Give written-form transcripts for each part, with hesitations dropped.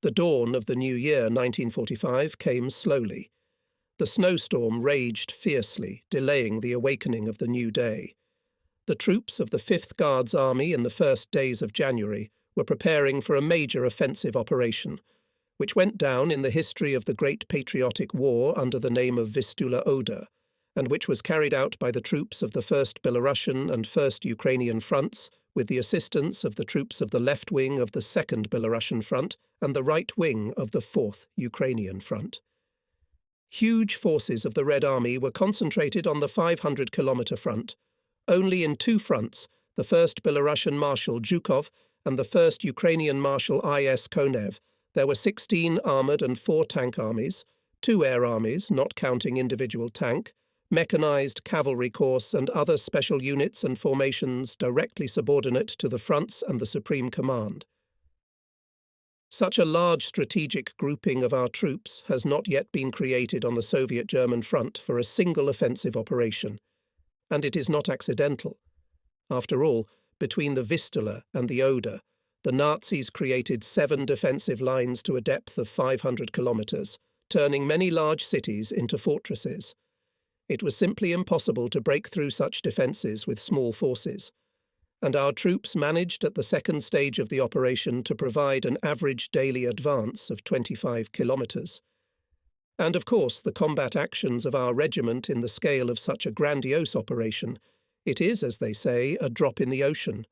The dawn of the new year 1945 came slowly. The snowstorm raged fiercely, delaying the awakening of the new day. The troops of the 5th Guards Army in the first days of January were preparing for a major offensive operation, which went down in the history of the Great Patriotic War under the name of Vistula-Oder, and which was carried out by the troops of the 1st Belarusian and 1st Ukrainian fronts with the assistance of the troops of the left wing of the 2nd Belarusian front and the right wing of the 4th Ukrainian front. Huge forces of the Red Army were concentrated on the 500-kilometre front. Only in 2 fronts, the 1st Belarusian Marshal Zhukov and the 1st Ukrainian Marshal I.S. Konev, there were 16 armoured and 4 tank armies, 2 air armies, not counting individual tank, mechanised cavalry corps and other special units and formations directly subordinate to the fronts and the Supreme Command. Such a large strategic grouping of our troops has not yet been created on the Soviet-German front for a single offensive operation, and it is not accidental. After all, between the Vistula and the Oder, the Nazis created 7 defensive lines to a depth of 500 kilometres, turning many large cities into fortresses. It was simply impossible to break through such defences with small forces, and our troops managed at the second stage of the operation to provide an average daily advance of 25 kilometres. And of course the combat actions of our regiment in the scale of such a grandiose operation, it is, as they say, a drop in the ocean.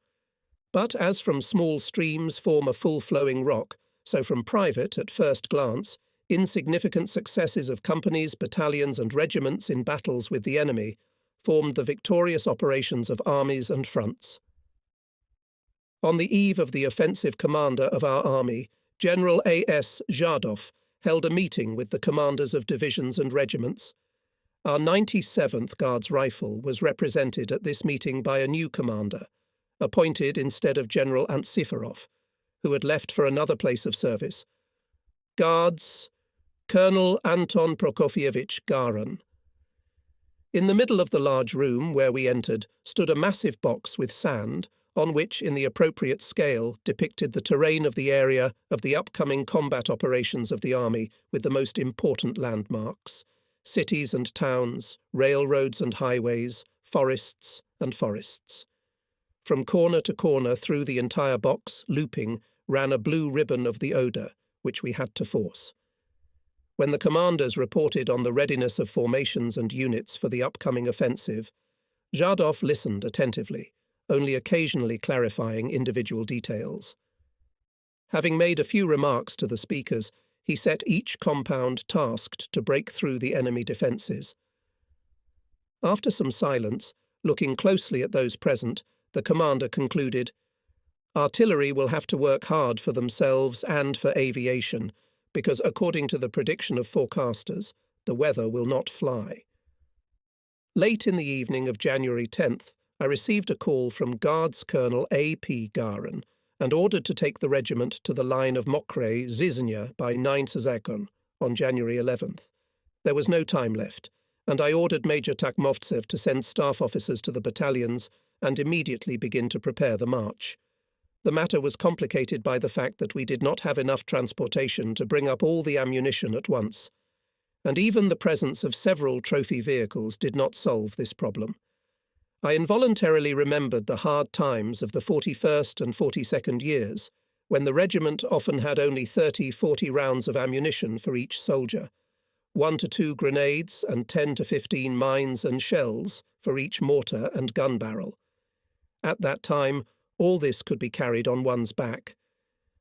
But as from small streams form a full-flowing rock, so from private, at first glance, insignificant successes of companies, battalions and regiments in battles with the enemy formed the victorious operations of armies and fronts. On the eve of the offensive commander of our army, General A.S. Zhadov held a meeting with the commanders of divisions and regiments. Our 97th Guards Rifle was represented at this meeting by a new commander, appointed instead of General Antsiferov, who had left for another place of service. Guards, Colonel Anton Prokofievich Garan. In the middle of the large room where we entered stood a massive box with sand, on which, in the appropriate scale, depicted the terrain of the area of the upcoming combat operations of the army with the most important landmarks: cities and towns, railroads and highways, forests and forests. From corner to corner through the entire box, looping, ran a blue ribbon of the Oder, which we had to force. When the commanders reported on the readiness of formations and units for the upcoming offensive, Zhadov listened attentively, only occasionally clarifying individual details. Having made a few remarks to the speakers, he set each compound tasked to break through the enemy defences. After some silence, looking closely at those present, the commander concluded, "Artillery will have to work hard for themselves and for aviation, because according to the prediction of forecasters, the weather will not fly." Late in the evening of January 10th, I received a call from Guards Colonel A.P. Garan and ordered to take the regiment to the line of Mokre-Ziznya by 9 Zakon on January 11th. There was no time left, and I ordered Major Takhmovtsev to send staff officers to the battalions and immediately begin to prepare the march. The matter was complicated by the fact that we did not have enough transportation to bring up all the ammunition at once, and even the presence of several trophy vehicles did not solve this problem. I involuntarily remembered the hard times of the 41st and 42nd years, when the regiment often had only 30-40 rounds of ammunition for each soldier, 1 to 2 grenades and 10 to 15 mines and shells for each mortar and gun barrel. At that time, all this could be carried on one's back.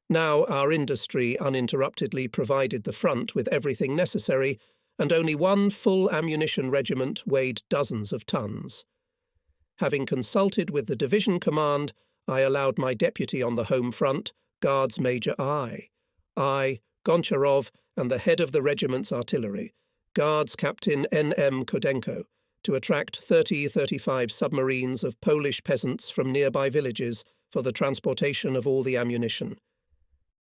Now our industry uninterruptedly provided the front with everything necessary, and only one full ammunition regiment weighed dozens of tons. Having consulted with the division command, I allowed my deputy on the home front, Guards Major I, Goncharov, and the head of the regiment's artillery, Guards Captain N.M. Kodenko, to attract 30-35 submarines of Polish peasants from nearby villages for the transportation of all the ammunition.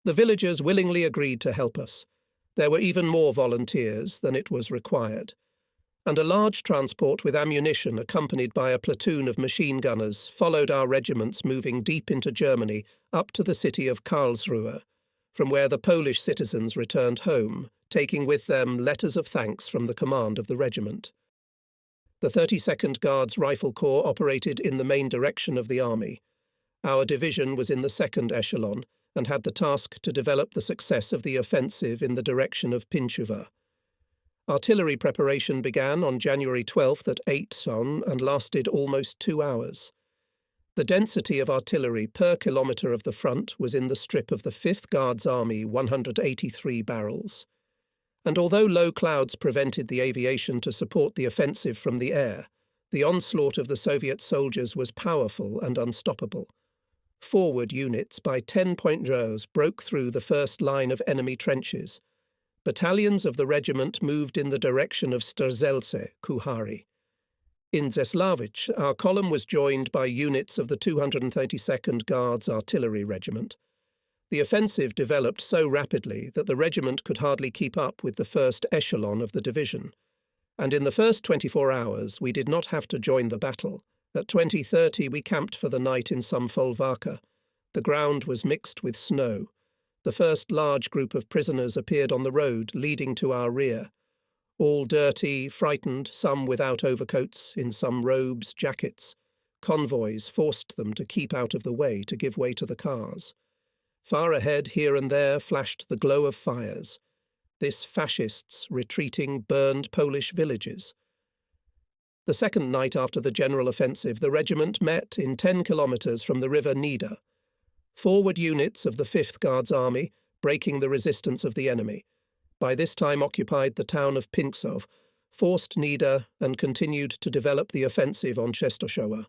The villagers willingly agreed to help us. There were even more volunteers than it was required, and a large transport with ammunition accompanied by a platoon of machine gunners followed our regiments moving deep into Germany up to the city of Karlsruhe, from where the Polish citizens returned home, taking with them letters of thanks from the command of the regiment. The 32nd Guards Rifle Corps operated in the main direction of the army. Our division was in the second echelon and had the task to develop the success of the offensive in the direction of Pińczowa. Artillery preparation began on January 12th at 8 on and lasted almost 2 hours. The density of artillery per kilometre of the front was in the strip of the 5th Guards Army 183 barrels. And although low clouds prevented the aviation to support the offensive from the air, the onslaught of the Soviet soldiers was powerful and unstoppable. Forward units by 10-point rows broke through the first line of enemy trenches. Battalions of the regiment moved in the direction of Strzelce, Kuchary. In Zeslavich, our column was joined by units of the 232nd Guards Artillery Regiment. The offensive developed so rapidly that the regiment could hardly keep up with the first echelon of the division. And in the first 24 hours, we did not have to join the battle. At 20:30, we camped for the night in some folwarka. The ground was mixed with snow. The first large group of prisoners appeared on the road leading to our rear. All dirty, frightened, some without overcoats, in some robes, jackets. Convoys forced them to keep out of the way to give way to the cars. Far ahead, here and there, flashed the glow of fires. This fascists retreating burned Polish villages. The second night after the general offensive, the regiment met in 10 kilometres from the river Nida. Forward units of the 5th Guards Army, breaking the resistance of the enemy, by this time occupied the town of Pińczów, forced Nida and continued to develop the offensive on Częstochowa.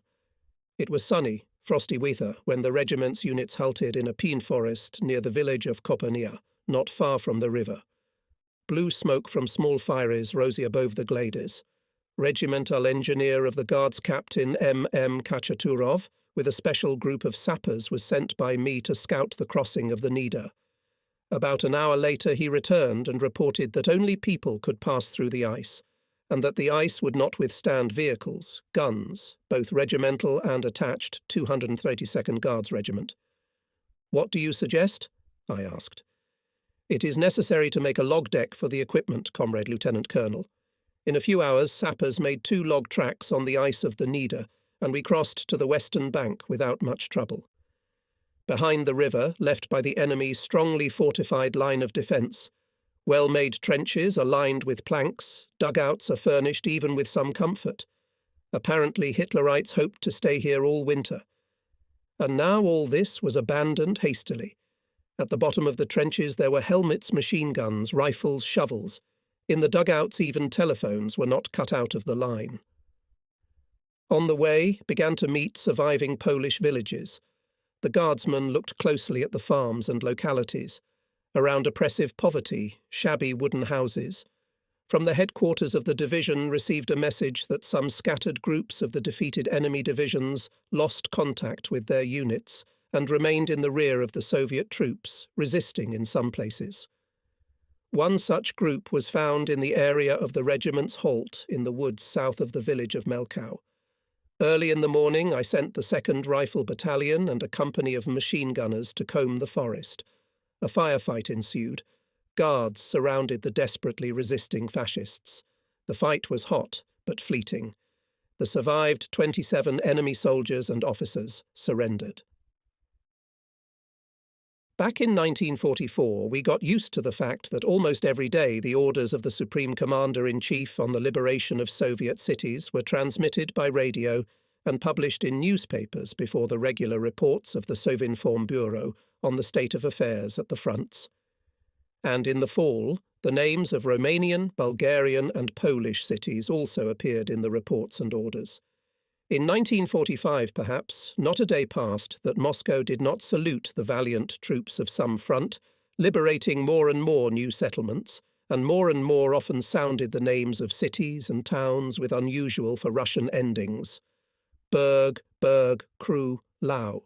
It was sunny, frosty weather when the regiment's units halted in a pine forest near the village of Kopania, not far from the river. Blue smoke from small fires rose above the glades. Regimental engineer of the Guards Captain M.M. Kachaturov, with a special group of sappers, was sent by me to scout the crossing of the Nida. About an hour later he returned and reported that only people could pass through the ice, and that the ice would not withstand vehicles, guns, both regimental and attached 232nd Guards Regiment. "What do you suggest?" I asked. "It is necessary to make a log deck for the equipment, Comrade Lieutenant Colonel. In a few hours sappers made 2 log tracks on the ice of the Nida, and we crossed to the western bank without much trouble. Behind the river, left by the enemy's strongly fortified line of defence, well-made trenches are lined with planks, dugouts are furnished even with some comfort. Apparently Hitlerites hoped to stay here all winter. And now all this was abandoned hastily. At the bottom of the trenches there were helmets, machine guns, rifles, shovels. In the dugouts even telephones were not cut out of the line." On the way began to meet surviving Polish villages. The guardsmen looked closely at the farms and localities. Around oppressive poverty, shabby wooden houses. From the headquarters of the division received a message that some scattered groups of the defeated enemy divisions lost contact with their units and remained in the rear of the Soviet troops, resisting in some places. One such group was found in the area of the regiment's halt in the woods south of the village of Melkau. Early in the morning I sent the 2nd Rifle Battalion and a company of machine gunners to comb the forest. A firefight ensued. Guards surrounded the desperately resisting fascists. The fight was hot, but fleeting. The survived 27 enemy soldiers and officers surrendered. Back in 1944, we got used to the fact that almost every day the orders of the Supreme Commander-in-Chief on the liberation of Soviet cities were transmitted by radio and published in newspapers before the regular reports of the Sovinform Bureau on the state of affairs at the fronts. And in the fall, the names of Romanian, Bulgarian and Polish cities also appeared in the reports and orders. In 1945, perhaps, not a day passed that Moscow did not salute the valiant troops of some front, liberating more and more new settlements, and more often sounded the names of cities and towns with unusual for Russian endings. Berg, Kru, Lau.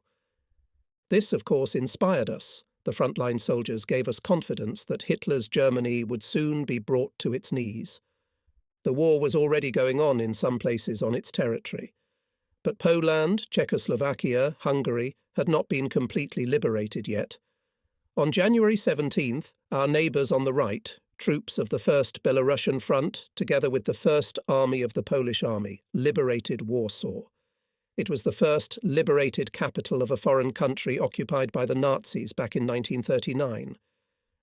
This, of course, inspired us. The frontline soldiers gave us confidence that Hitler's Germany would soon be brought to its knees. The war was already going on in some places on its territory. But Poland, Czechoslovakia, Hungary had not been completely liberated yet. On January 17th, our neighbours on the right, troops of the 1st Belarusian Front, together with the 1st Army of the Polish Army, liberated Warsaw. It was the first liberated capital of a foreign country occupied by the Nazis back in 1939.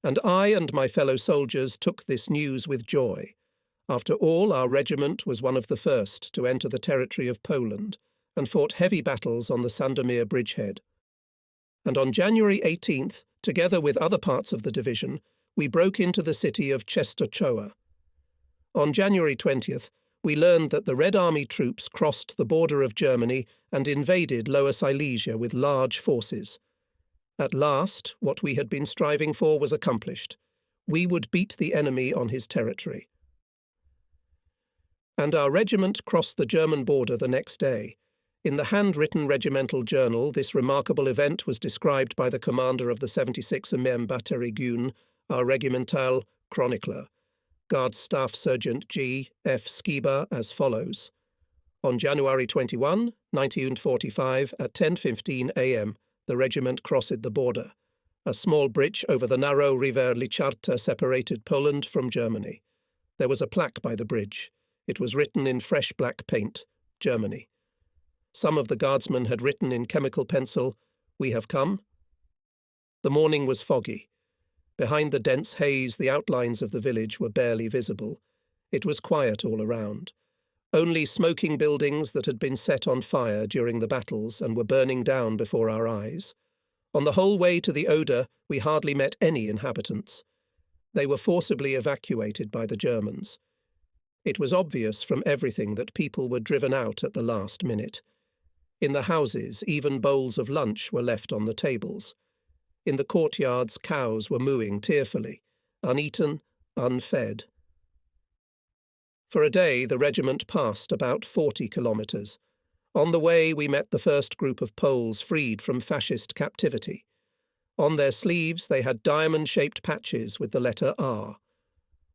And I and my fellow soldiers took this news with joy. After all, our regiment was one of the first to enter the territory of Poland and fought heavy battles on the Sandomir bridgehead. And on January 18th, together with other parts of the division, we broke into the city of Czestochowa. On January 20th, we learned that the Red Army troops crossed the border of Germany and invaded Lower Silesia with large forces. At last, what we had been striving for was accomplished. We would beat the enemy on his territory. And our regiment crossed the German border the next day. In the handwritten regimental journal, this remarkable event was described by the commander of the 76 Batterie, our regimental chronicler, Guards Staff Sergeant G. F. Skiba, as follows. On January 21, 1945, at 10:15 a.m., the regiment crossed the border. A small bridge over the narrow River Licharta separated Poland from Germany. There was a plaque by the bridge. It was written in fresh black paint, Germany. Some of the guardsmen had written in chemical pencil, "We have come." The morning was foggy. Behind the dense haze, the outlines of the village were barely visible. It was quiet all around. Only smoking buildings that had been set on fire during the battles and were burning down before our eyes. On the whole way to the Oder, we hardly met any inhabitants. They were forcibly evacuated by the Germans. It was obvious from everything that people were driven out at the last minute. In the houses, even bowls of lunch were left on the tables. In the courtyards, cows were mooing tearfully, uneaten, unfed. For a day, the regiment passed about 40 kilometres. On the way, we met the first group of Poles freed from fascist captivity. On their sleeves, they had diamond-shaped patches with the letter R.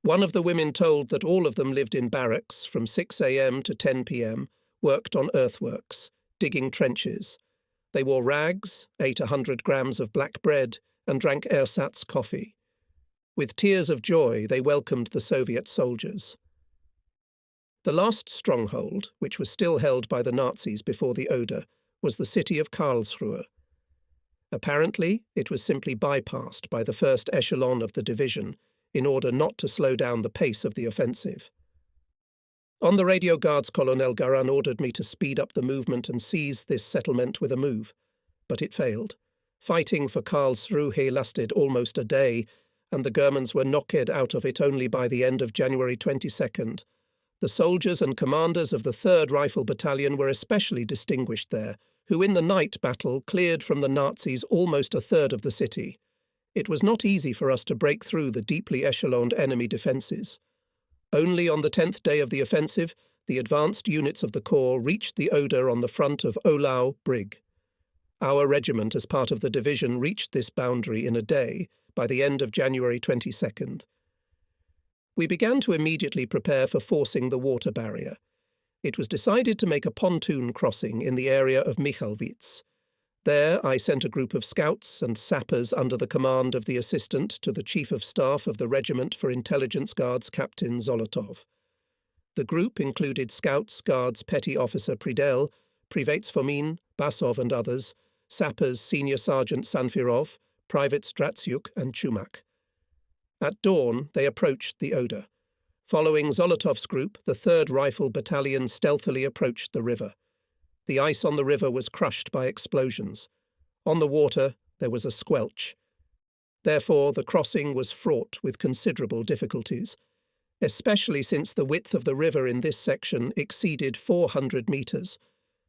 One of the women told that all of them lived in barracks from 6 a.m. to 10 p.m., worked on earthworks, digging trenches. They wore rags, ate 100 grams of black bread, and drank ersatz coffee. With tears of joy, they welcomed the Soviet soldiers. The last stronghold, which was still held by the Nazis before the Oder, was the city of Karlsruhe. Apparently, it was simply bypassed by the first echelon of the division in order not to slow down the pace of the offensive. On the radio, Guards Colonel Garan ordered me to speed up the movement and seize this settlement with a move, but it failed. Fighting for Karlsruhe lasted almost a day, and the Germans were knocked out of it only by the end of January 22nd. The soldiers and commanders of the 3rd Rifle Battalion were especially distinguished there, who in the night battle cleared from the Nazis almost a third of the city. It was not easy for us to break through the deeply echeloned enemy defences. Only on the 10th day of the offensive, the advanced units of the Corps reached the Oder on the front of Ohlau Brig. Our regiment, as part of the division, reached this boundary in a day, by the end of January 22nd. We began to immediately prepare for forcing the water barrier. It was decided to make a pontoon crossing in the area of Michalwitz. There I sent a group of scouts and sappers under the command of the assistant to the Chief of Staff of the Regiment for Intelligence Guards, Captain Zolotov. The group included Scouts Guards Petty Officer Pridel, Privates Fomin, Basov and others, sappers Senior Sergeant Sanfirov, Privates Stratsyuk and Chumak. At dawn, they approached the Oder. Following Zolotov's group, the 3rd Rifle Battalion stealthily approached the river. The ice on the river was crushed by explosions. On the water, there was a squelch. Therefore, the crossing was fraught with considerable difficulties, especially since the width of the river in this section exceeded 400 metres.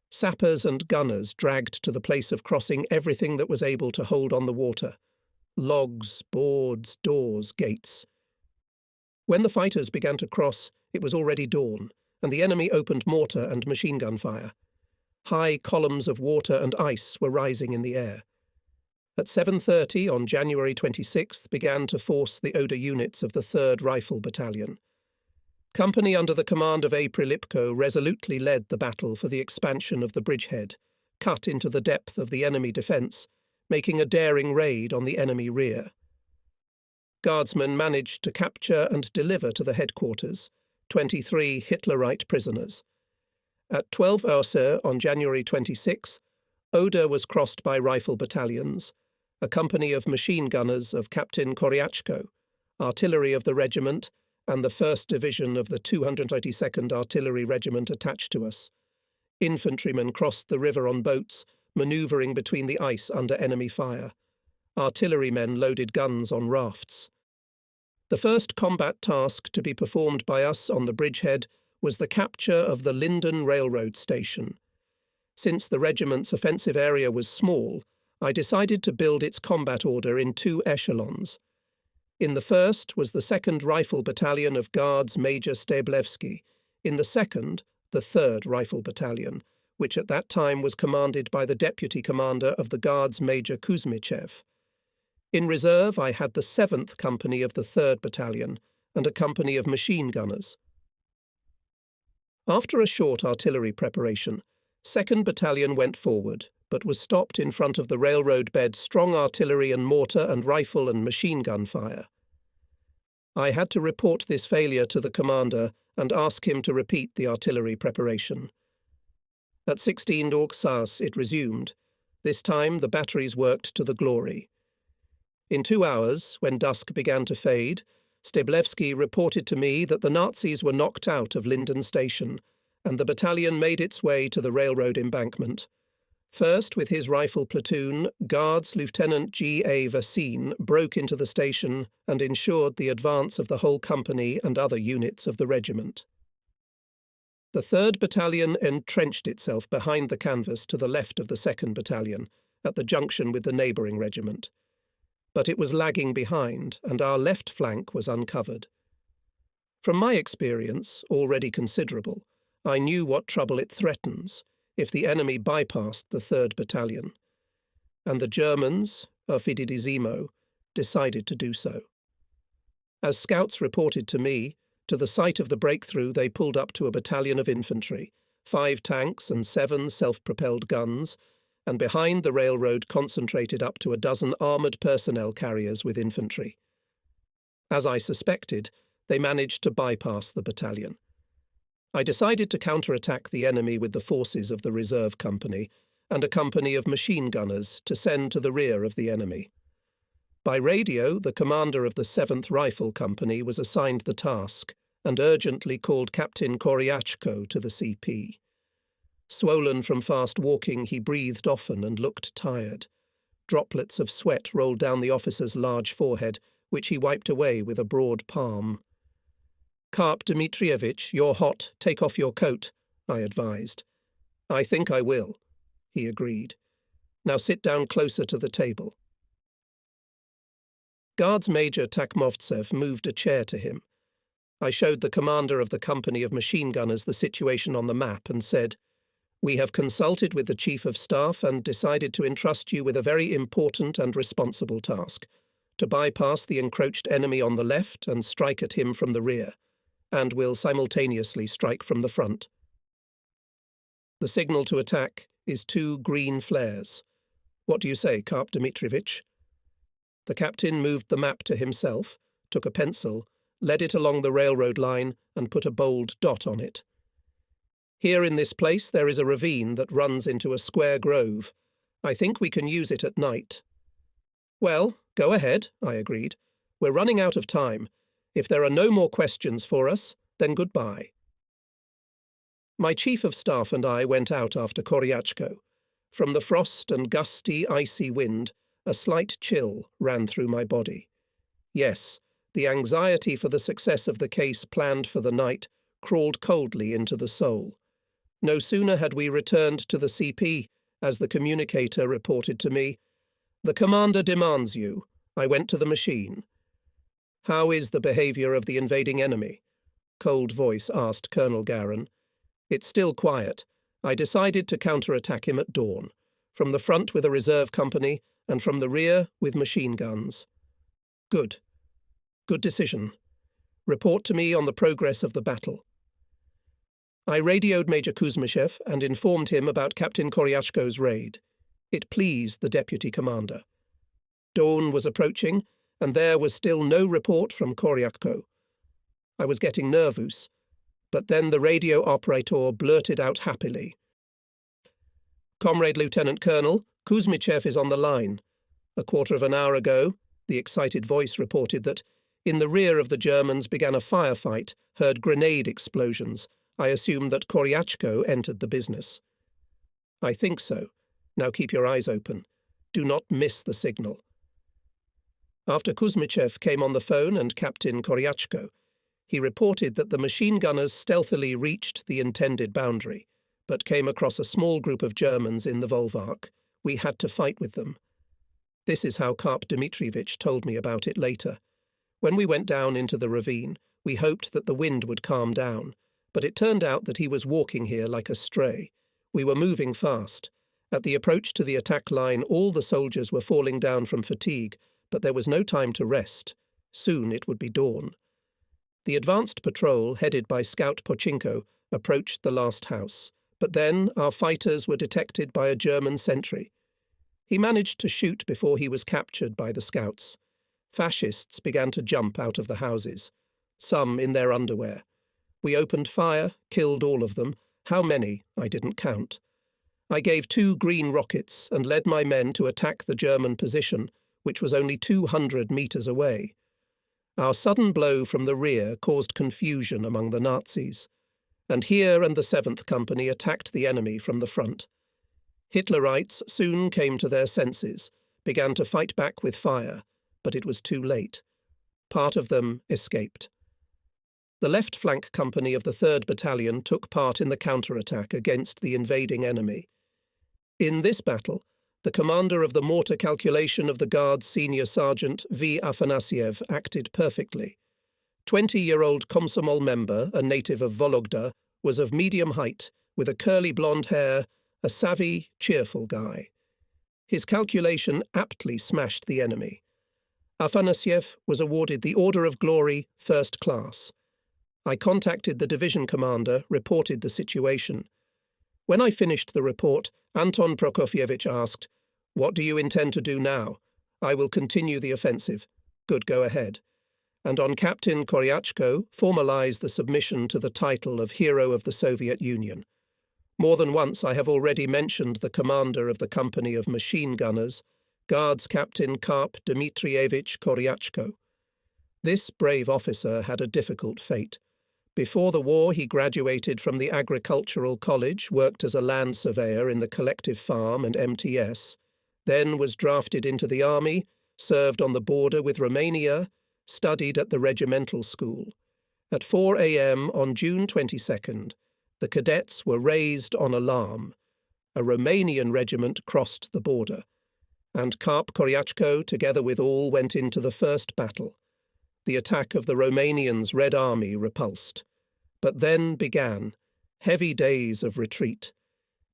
Sappers and gunners dragged to the place of crossing everything that was able to hold on the water: logs, boards, doors, gates. When the fighters began to cross, it was already dawn, and the enemy opened mortar and machine gun fire. High columns of water and ice were rising in the air. At 7:30 on January 26th began to force the Oder units of the 3rd Rifle Battalion. Company under the command of A. Prilipko resolutely led the battle for the expansion of the bridgehead, cut into the depth of the enemy defence, making a daring raid on the enemy rear. Guardsmen managed to capture and deliver to the headquarters 23 Hitlerite prisoners. At 12 Uhr on January 26, Oder was crossed by rifle battalions, a company of machine gunners of Captain Koryachko, artillery of the regiment, and the 1st Division of the 282nd Artillery Regiment attached to us. Infantrymen crossed the river on boats, manoeuvring between the ice under enemy fire. Artillerymen loaded guns on rafts. The first combat task to be performed by us on the bridgehead was the capture of the Linden Railroad Station. Since the regiment's offensive area was small, I decided to build its combat order in 2 echelons. In the first was the 2nd Rifle Battalion of Guards Major Stablewski, in the second, the 3rd Rifle Battalion, which at that time was commanded by the deputy commander of the Guards Major Kuzmichev. In reserve, I had the 7th Company of the 3rd Battalion and a company of machine gunners. After a short artillery preparation, 2nd Battalion went forward, but was stopped in front of the railroad bed strong artillery and mortar and rifle and machine gun fire. I had to report this failure to the commander and ask him to repeat the artillery preparation. At 16 Uhr it resumed. This time the batteries worked to the glory. In 2 hours, when dusk began to fade, Stablewski reported to me that the Nazis were knocked out of Linden Station, and the battalion made its way to the railroad embankment. First, with his rifle platoon, Guards Lieutenant G.A. Vassine broke into the station and ensured the advance of the whole company and other units of the regiment. The 3rd Battalion entrenched itself behind the canvas to the left of the 2nd Battalion, at the junction with the neighbouring regiment. But it was lagging behind, and our left flank was uncovered. From my experience, already considerable, I knew what trouble it threatens if the enemy bypassed the 3rd Battalion. And the Germans, Offididisimo, decided to do so. As scouts reported to me, to the site of the breakthrough they pulled up to a battalion of infantry, 5 tanks and 7 self-propelled guns, and behind the railroad concentrated up to a dozen armoured personnel carriers with infantry. As I suspected, they managed to bypass the battalion. I decided to counterattack the enemy with the forces of the reserve company and a company of machine gunners to send to the rear of the enemy. By radio, the commander of the 7th Rifle Company was assigned the task and urgently called Captain Koryachko to the CP. Swollen from fast walking, he breathed often and looked tired. Droplets of sweat rolled down the officer's large forehead, which he wiped away with a broad palm. "Karp Dmitrievich, you're hot. Take off your coat," I advised. "I think I will," he agreed. "Now sit down closer to the table." Guards Major Takmovtsev moved a chair to him. I showed the commander of the company of machine gunners the situation on the map and said, "We have consulted with the Chief of Staff and decided to entrust you with a very important and responsible task, to bypass the encroached enemy on the left and strike at him from the rear, and will simultaneously strike from the front. The signal to attack is 2 green flares. What do you say, Karp Dmitrievich?" The captain moved the map to himself, took a pencil, led it along the railroad line, and put a bold dot on it. "Here in this place there is a ravine that runs into a square grove. I think we can use it at night." "Well, go ahead," I agreed. "We're running out of time. If there are no more questions for us, then goodbye." My Chief of Staff and I went out after Koryachko. From the frost and gusty, icy wind, a slight chill ran through my body. Yes, the anxiety for the success of the case planned for the night crawled coldly into the soul. No sooner had we returned to the CP, as the communicator reported to me, "The commander demands you." I went to the machine. "How is the behaviour of the invading enemy?" Cold voice asked Colonel Garin. "It's still quiet. I decided to counterattack him at dawn, from the front with a reserve company, and from the rear with machine guns." "Good. Good decision. Report to me on the progress of the battle." I radioed Major Kuzmichev and informed him about Captain Koryachko's raid. It pleased the deputy commander. Dawn was approaching, and there was still no report from Koryatko. I was getting nervous, but then the radio operator blurted out happily, "Comrade Lieutenant Colonel, Kuzmichev is on the line. A quarter of an hour ago, the excited voice reported that, in the rear of the Germans began a firefight, heard grenade explosions. I assume that Koryatko entered the business." "I think so. Now keep your eyes open. Do not miss the signal." After Kuzmichev came on the phone and Captain Koryatko, he reported that the machine gunners stealthily reached the intended boundary, but came across a small group of Germans in the Volvark. We had to fight with them. This is how Karp Dmitrievich told me about it later. When we went down into the ravine, we hoped that the wind would calm down, but it turned out that he was walking here like a stray. We were moving fast. At the approach to the attack line, all the soldiers were falling down from fatigue, but there was no time to rest. Soon it would be dawn. The advanced patrol, headed by Scout Pochinko, approached the last house, but then our fighters were detected by a German sentry. He managed to shoot before he was captured by the scouts. Fascists began to jump out of the houses, some in their underwear. We opened fire, killed all of them. How many, I didn't count. I gave 2 green rockets and led my men to attack the German position, which was only 200 metres away. Our sudden blow from the rear caused confusion among the Nazis, and Heer and the 7th Company attacked the enemy from the front. Hitlerites soon came to their senses, began to fight back with fire, but it was too late. Part of them escaped. The left flank company of the 3rd Battalion took part in the counterattack against the invading enemy. In this battle, the commander of the mortar calculation of the Guards Senior Sergeant V. Afanasiev acted perfectly. 20-year-old Komsomol member, a native of Vologda, was of medium height, with a curly blonde hair, a savvy, cheerful guy. His calculation aptly smashed the enemy. Afanasiev was awarded the Order of Glory, First Class. I contacted the division commander, reported the situation. When I finished the report, Anton Prokofievich asked, "What do you intend to do now?" "I will continue the offensive." "Good, go ahead." And on Captain Koryatko, formalize the submission to the title of Hero of the Soviet Union. More than once I have already mentioned the commander of the company of machine gunners, Guards Captain Karp Dmitrievich Koryatko. This brave officer had a difficult fate. Before the war, he graduated from the Agricultural College, worked as a land surveyor in the collective farm and MTS, then was drafted into the army, served on the border with Romania, studied at the regimental school. At 4 a.m. on June 22nd, the cadets were raised on alarm. A Romanian regiment crossed the border, and Karp Koryatko, together with all, went into the first battle. The attack of the Romanians' Red Army repulsed. But then began heavy days of retreat.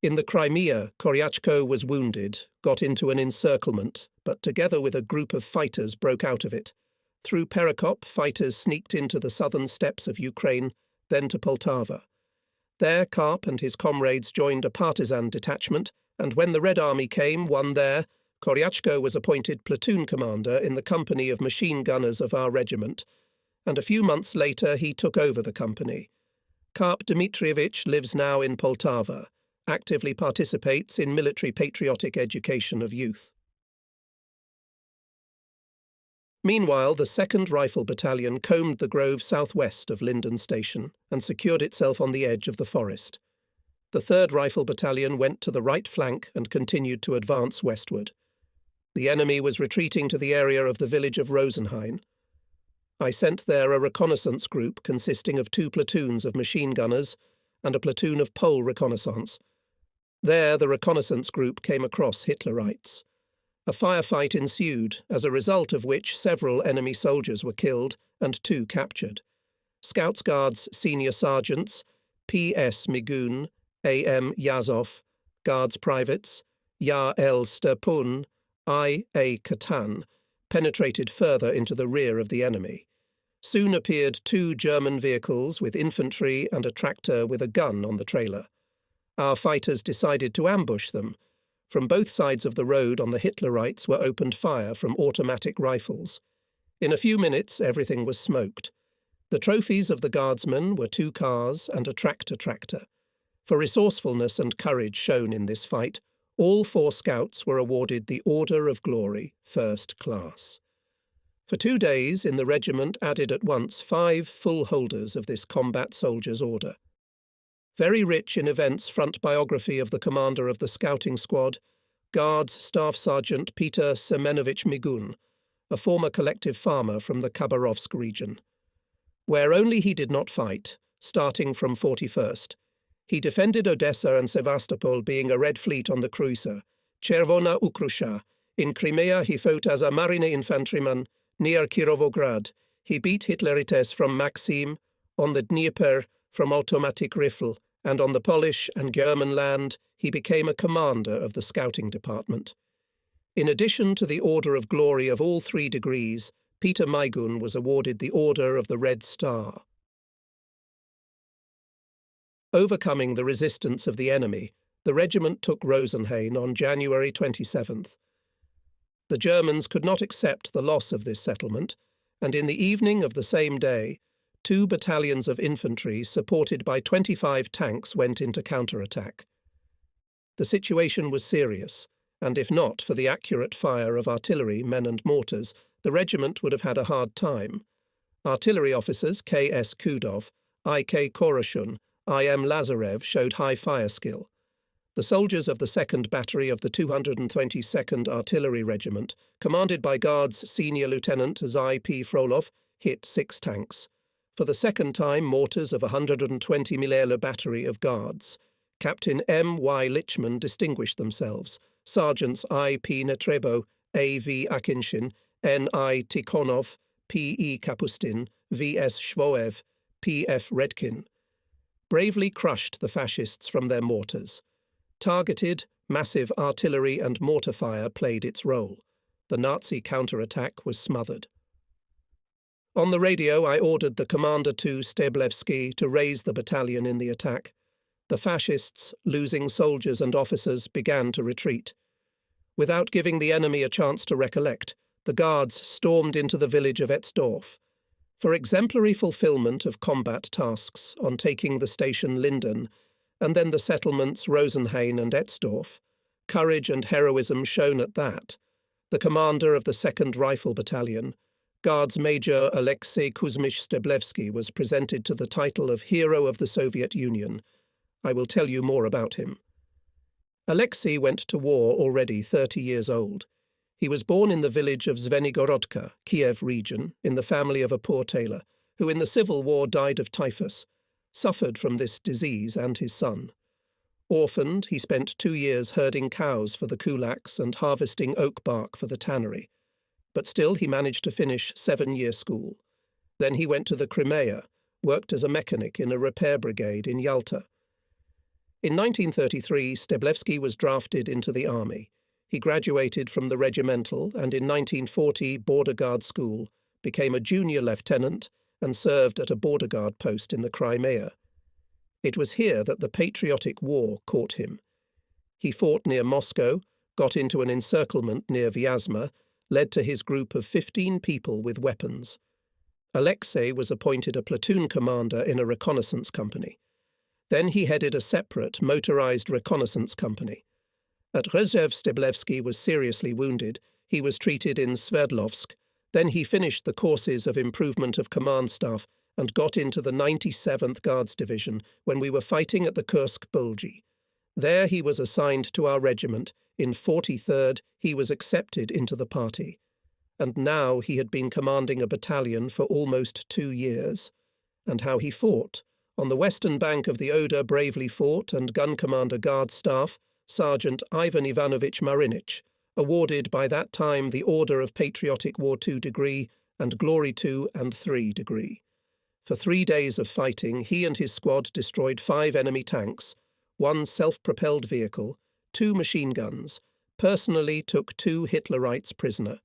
In the Crimea, Koryatko was wounded, got into an encirclement, but together with a group of fighters broke out of it. Through Perekop, fighters sneaked into the southern steppes of Ukraine, then to Poltava. There Karp and his comrades joined a partisan detachment, and when the Red Army came, won there, Koryatko was appointed platoon commander in the company of machine gunners of our regiment, and a few months later he took over the company. Karp Dmitrievich lives now in Poltava, actively participates in military patriotic education of youth. Meanwhile, the 2nd Rifle Battalion combed the grove southwest of Linden Station and secured itself on the edge of the forest. The 3rd Rifle Battalion went to the right flank and continued to advance westward. The enemy was retreating to the area of the village of Rosenhain. I sent there a reconnaissance group consisting of 2 platoons of machine gunners and a platoon of pole reconnaissance. There the reconnaissance group came across Hitlerites. A firefight ensued, as a result of which several enemy soldiers were killed and 2 captured. Scouts Guards Senior Sergeants P.S. Migun, A.M. Yazov, Guards Privates Ya.L. Sterpun, I.A. Katan, penetrated further into the rear of the enemy. Soon appeared 2 German vehicles with infantry and a tractor with a gun on the trailer. Our fighters decided to ambush them. From both sides of the road on the Hitlerites were opened fire from automatic rifles. In a few minutes, everything was smoked. The trophies of the guardsmen were 2 cars and a tractor. For resourcefulness and courage shown in this fight, all 4 scouts were awarded the Order of Glory, First Class. For 2 days, in the regiment added at once 5 full holders of this combat soldier's order. Very rich in events front biography of the commander of the scouting squad, Guards Staff Sergeant Peter Semenovich Migun, a former collective farmer from the Khabarovsk region. Where only he did not fight, starting from 41st, he defended Odessa and Sevastopol, being a Red Fleet on the cruiser, Chervona Ukrusha. In Crimea he fought as a marine infantryman near Kirovograd. He beat Hitlerites from Maxim, on the Dnieper from automatic rifle, and on the Polish and German land he became a commander of the scouting department. In addition to the Order of Glory of all 3 degrees, Peter Migun was awarded the Order of the Red Star. Overcoming the resistance of the enemy, the regiment took Rosenhain on January 27th. The Germans could not accept the loss of this settlement, and in the evening of the same day, 2 battalions of infantry supported by 25 tanks went into counterattack. The situation was serious, and if not for the accurate fire of artillery, men and mortars, the regiment would have had a hard time. Artillery officers K.S. Kudov, I.K. Koroshun, I.M. Lazarev showed high fire skill. The soldiers of the 2nd Battery of the 222nd Artillery Regiment, commanded by Guards Senior Lieutenant Zai P. Frolov, hit 6 tanks. For the second time, mortars of 120 mm Battery of Guards. Captain M. Y. Lichman distinguished themselves. Sergeants I. P. Netrebo, A. V. Akinshin, N. I. Tikhonov, P. E. Kapustin, V. S. Shvoev, P. F. Redkin. Bravely crushed the fascists from their mortars. Targeted, massive artillery and mortar fire played its role. The Nazi counterattack was smothered. On the radio, I ordered the Commander 2 Steblevsky to raise the battalion in the attack. The fascists, losing soldiers and officers, began to retreat. Without giving the enemy a chance to recollect, the Guards stormed into the village of Etzdorf. For exemplary fulfillment of combat tasks on taking the station Linden, and then the settlements Rosenhain and Etzdorf, courage and heroism shown at that, the commander of the 2nd Rifle Battalion, Guards Major Alexei Kuzmich Steblevsky, was presented to the title of Hero of the Soviet Union. I will tell you more about him. Alexei went to war already 30 years old. He was born in the village of Zvenigorodka, Kiev region, in the family of a poor tailor, who in the Civil War died of typhus, suffered from this disease and his son. Orphaned, he spent 2 years herding cows for the kulaks and harvesting oak bark for the tannery. But still he managed to finish 7-year school. Then he went to the Crimea, worked as a mechanic in a repair brigade in Yalta. In 1933, Steblevsky was drafted into the army. He graduated from the regimental and in 1940 Border Guard School, became a junior lieutenant and served at a border guard post in the Crimea. It was here that the Patriotic War caught him. He fought near Moscow, got into an encirclement near Vyazma, led to his group of 15 people with weapons. Alexei was appointed a platoon commander in a reconnaissance company. Then he headed a separate motorized reconnaissance company. At Rzhev, Steblevsky was seriously wounded. He was treated in Sverdlovsk. Then he finished the courses of improvement of command staff and got into the 97th Guards Division when we were fighting at the Kursk Bulgy. There he was assigned to our regiment. In 43rd, he was accepted into the party. And now he had been commanding a battalion for almost 2 years. And how he fought. On the western bank of the Oder bravely fought, and gun commander Guards Staff, Sergeant Ivan Ivanovich Marinich, awarded by that time the Order of Patriotic War 2 degree and Glory 2 and 3 degree. For 3 days of fighting, he and his squad destroyed 5 enemy tanks, 1 self-propelled vehicle, 2 machine guns, personally took 2 Hitlerites prisoner.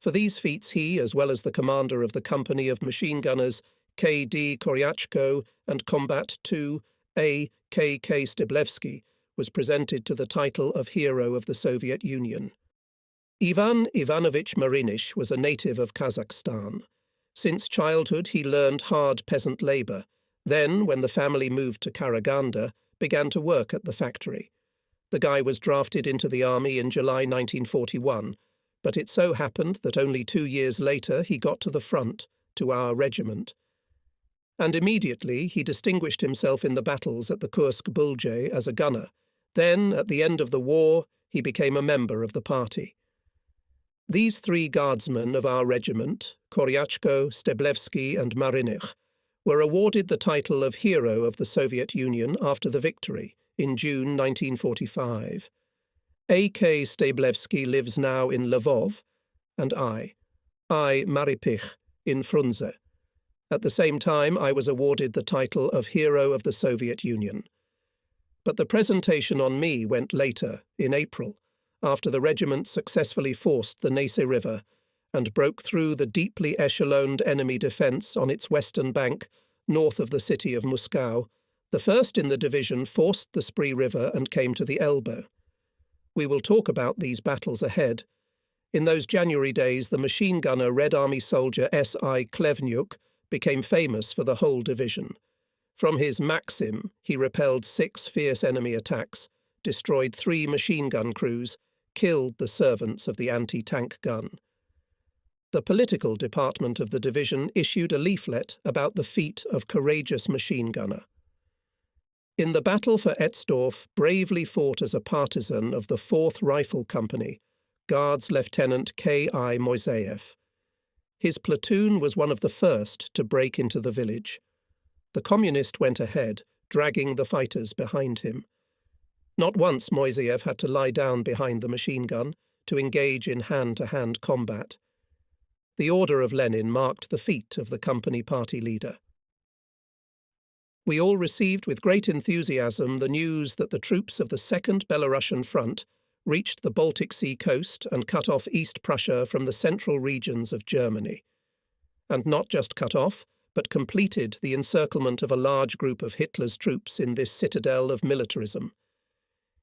For these feats he, as well as the commander of the company of machine gunners K.D. Koryachko and Combat 2 A. K.K. Steblevsky, was presented to the title of Hero of the Soviet Union. Ivan Ivanovich Marinich was a native of Kazakhstan. Since childhood he learned hard peasant labour, then, when the family moved to Karaganda, began to work at the factory. The guy was drafted into the army in July 1941, but it so happened that only 2 years later he got to the front, to our regiment. And immediately he distinguished himself in the battles at the Kursk-Bulge as a gunner. Then, at the end of the war, he became a member of the party. These 3 guardsmen of our regiment, Koryachko, Steblevsky and Marinich, were awarded the title of Hero of the Soviet Union after the victory in June 1945. A.K. Steblevsky lives now in Lvov, and I, Maripich, in Frunze. At the same time, I was awarded the title of Hero of the Soviet Union. But the presentation on me went later, in April, after the regiment successfully forced the Neisse River and broke through the deeply echeloned enemy defence on its western bank, north of the city of Moscow. The first in the division forced the Spree River and came to the Elbe. We will talk about these battles ahead. In those January days, the machine gunner Red Army soldier S.I. Klevnyuk became famous for the whole division. From his Maxim, he repelled 6 fierce enemy attacks, destroyed 3 machine gun crews, killed the servants of the anti-tank gun. The political department of the division issued a leaflet about the feat of courageous machine gunner. In the battle for Etzdorf, bravely fought as a partisan of the 4th Rifle Company, Guards Lieutenant K.I. Moiseyev. His platoon was one of the first to break into the village. The communist went ahead, dragging the fighters behind him. Not once Moiseyev had to lie down behind the machine gun to engage in hand-to-hand combat. The Order of Lenin marked the feat of the company party leader. We all received with great enthusiasm the news that the troops of the Second Belarusian Front reached the Baltic Sea coast and cut off East Prussia from the central regions of Germany. And not just cut off, but completed the encirclement of a large group of Hitler's troops in this citadel of militarism.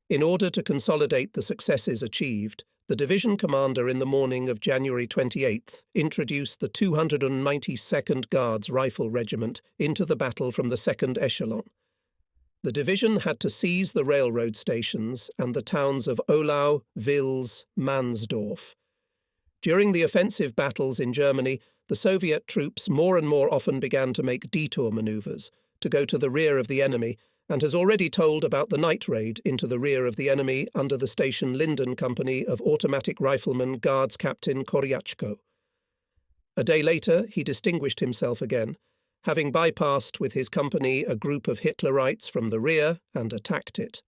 In order to consolidate the successes achieved, the division commander in the morning of January 28th introduced the 292nd Guards Rifle Regiment into the battle from the second echelon. The division had to seize the railroad stations and the towns of Ohlau, Vils, Mansdorf. During the offensive battles in Germany, the Soviet troops more and more often began to make detour maneuvers to go to the rear of the enemy, and has already told about the night raid into the rear of the enemy under the Station Linden Company of Automatic Rifleman Guards Captain Koryachko. A day later, he distinguished himself again, having bypassed with his company a group of Hitlerites from the rear and attacked it.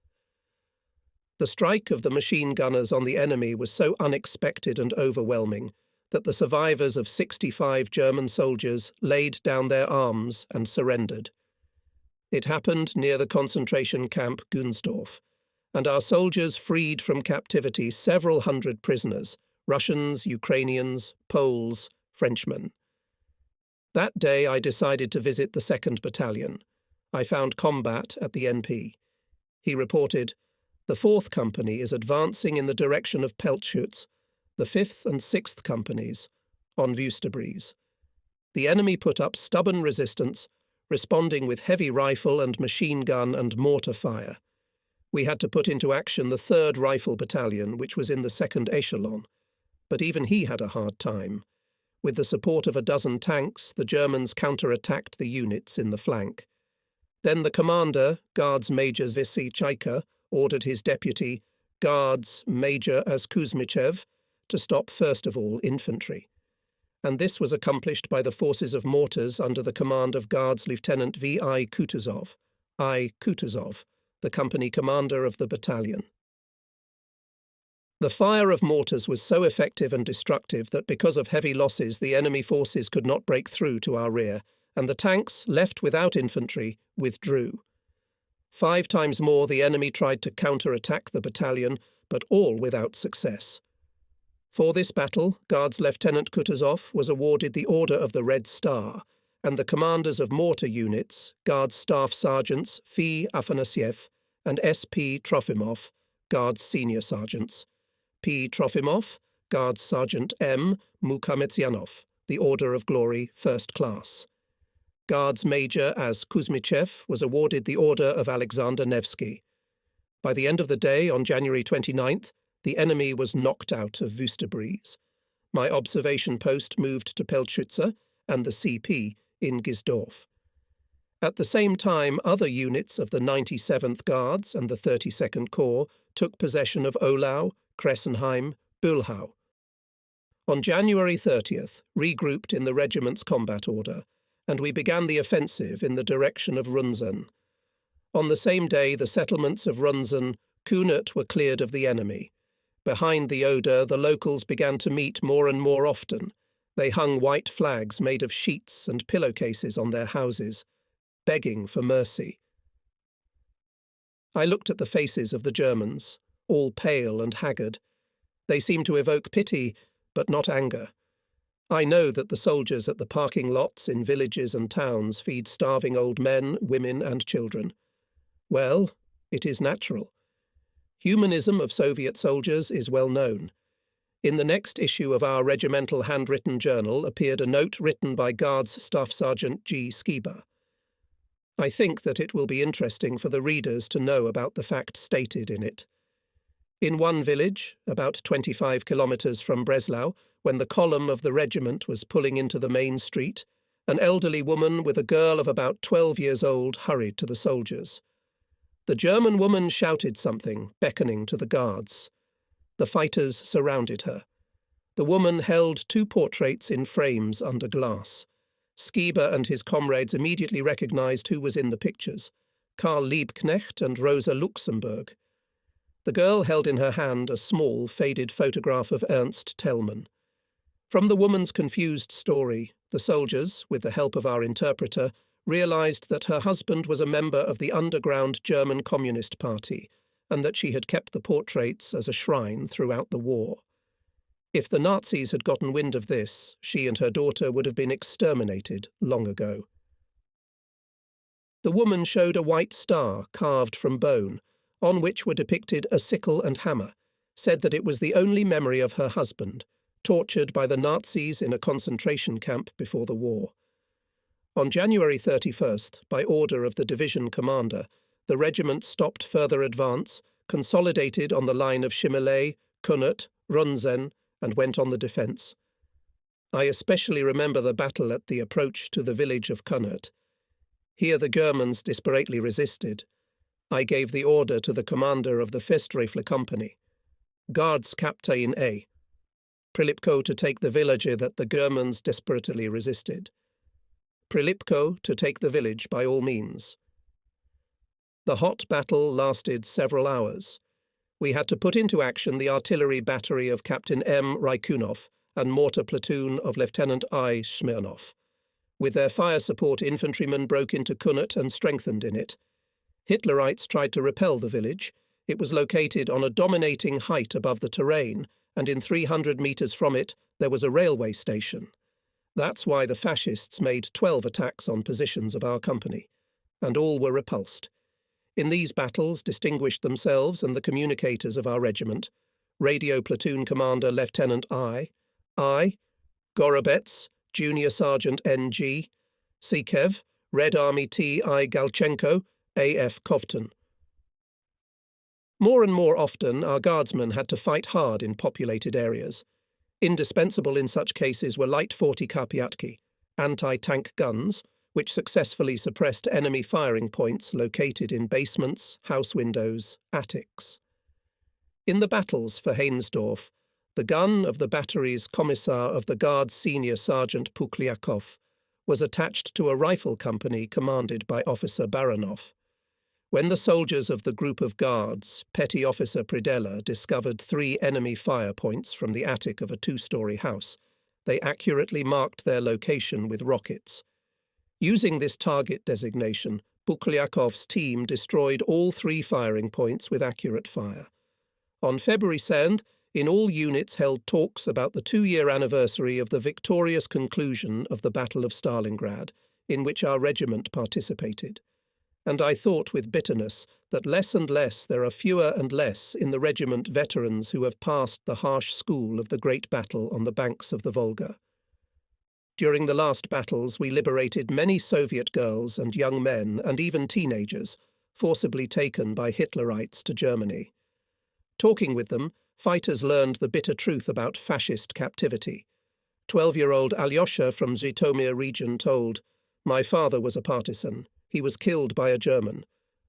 The strike of the machine gunners on the enemy was so unexpected and overwhelming that the survivors of 65 German soldiers laid down their arms and surrendered. It happened near the concentration camp Gunsdorf, and our soldiers freed from captivity several hundred prisoners, Russians, Ukrainians, Poles, Frenchmen. That day I decided to visit the 2nd Battalion. I found combat at the NP. He reported, "The 4th Company is advancing in the direction of Peltschutz, the 5th and 6th Companies, on Wüstebries. The enemy put up stubborn resistance, responding with heavy rifle and machine gun and mortar fire. We had to put into action the 3rd Rifle Battalion, which was in the 2nd echelon. But even he had a hard time. With the support of a dozen tanks, the Germans counterattacked the units in the flank. Then the commander, Guards Major Zvisy Chaika, ordered his deputy, Guards Major as Kuzmichev, to stop first of all infantry. And this was accomplished by the forces of mortars under the command of Guards Lieutenant V.I. Kutuzov, the company commander of the battalion. The fire of mortars was so effective and destructive that because of heavy losses the enemy forces could not break through to our rear, and the tanks, left without infantry, withdrew. 5 times more the enemy tried to counterattack the battalion, but all without success. For this battle, Guards Lieutenant Kutuzov was awarded the Order of the Red Star, and the commanders of mortar units, Guards Staff Sergeants Fi Afanasyev and S.P. Trofimov, Guards Senior Sergeants, P. Trofimov, Guards Sergeant M. Mukhametsyanov, the Order of Glory, First Class. Guards Major as Kuzmichev was awarded the Order of Alexander Nevsky. By the end of the day, on January 29th, the enemy was knocked out of Wüstebries. My observation post moved to Peltschütze and the CP in Gisdorf. At the same time, other units of the 97th Guards and the 32nd Corps took possession of Ohlau, Kressenheim, Bühlhau. On January 30th, regrouped in the regiment's combat order, and we began the offensive in the direction of Runzen. On the same day, the settlements of Runzen, Kunert were cleared of the enemy. Behind the Oder, the locals began to meet more and more often. They hung white flags made of sheets and pillowcases on their houses, begging for mercy. I looked at the faces of the Germans, all pale and haggard. They seemed to evoke pity, but not anger. I know that the soldiers at the parking lots in villages and towns feed starving old men, women and children. Well, it is natural. Humanism of Soviet soldiers is well known. In the next issue of our regimental handwritten journal appeared a note written by Guards Staff Sergeant G. Skiba. I think that it will be interesting for the readers to know about the fact stated in it. In one village, about 25 kilometres from Breslau, when the column of the regiment was pulling into the main street, an elderly woman with a girl of about 12 years old hurried to the soldiers. The German woman shouted something, beckoning to the guards. The fighters surrounded her. The woman held two portraits in frames under glass. Skiba and his comrades immediately recognized who was in the pictures: Karl Liebknecht and Rosa Luxemburg. The girl held in her hand a small, faded photograph of Ernst Thälmann. From the woman's confused story, the soldiers, with the help of our interpreter, realized that her husband was a member of the underground German Communist Party, and that she had kept the portraits as a shrine throughout the war. If the Nazis had gotten wind of this, she and her daughter would have been exterminated long ago. The woman showed a white star carved from bone, on which were depicted a sickle and hammer, said that it was the only memory of her husband, tortured by the Nazis in a concentration camp before the war. On January 31st, by order of the division commander, the regiment stopped further advance, consolidated on the line of Schimmeley, Kunert, Runzen, and went on the defence. I especially remember the battle at the approach to the village of Kunert. Here the Germans desperately resisted. I gave the order to the commander of the Festrefle company. Guards Captain A. Prilipko to take the village that the Germans desperately resisted. Prilipko to take the village by all means. The hot battle lasted several hours. We had to put into action the artillery battery of Captain M. Raikunov and mortar platoon of Lieutenant I. Smirnov. With their fire support, infantrymen broke into Kunert and strengthened in it. Hitlerites tried to repel the village. It was located on a dominating height above the terrain, and in 300 metres from it there was a railway station. That's why the fascists made 12 attacks on positions of our company, and all were repulsed. In these battles distinguished themselves and the communicators of our regiment: Radio Platoon Commander Lieutenant I, Gorobets, Junior Sergeant N.G., Sikev, Red Army T.I. Galchenko, A.F. Kovtun. More and more often, our guardsmen had to fight hard in populated areas. Indispensable in such cases were light 40 Karpiatki, anti-tank guns, which successfully suppressed enemy firing points located in basements, house windows, attics. In the battles for Heinsdorf, the gun of the battery's Commissar of the Guards Senior Sergeant Pukliakov was attached to a rifle company commanded by Officer Baranov. When the soldiers of the group of guards, Petty Officer Pridella, discovered 3 enemy fire points from the attic of a 2-story house, they accurately marked their location with rockets. Using this target designation, Pukliakov's team destroyed all 3 firing points with accurate fire. On February 2nd, in all units held talks about the 2-year anniversary of the victorious conclusion of the Battle of Stalingrad, in which our regiment participated. and I thought with bitterness that less and less there are fewer and less in the regiment veterans who have passed the harsh school of the great battle on the banks of the Volga. During the last battles, we liberated many Soviet girls and young men, and even teenagers, forcibly taken by Hitlerites to Germany. Talking with them, fighters learned the bitter truth about fascist captivity. 12-year-old Alyosha from Zhytomyr region told, "My father was a partisan. He was killed by a German.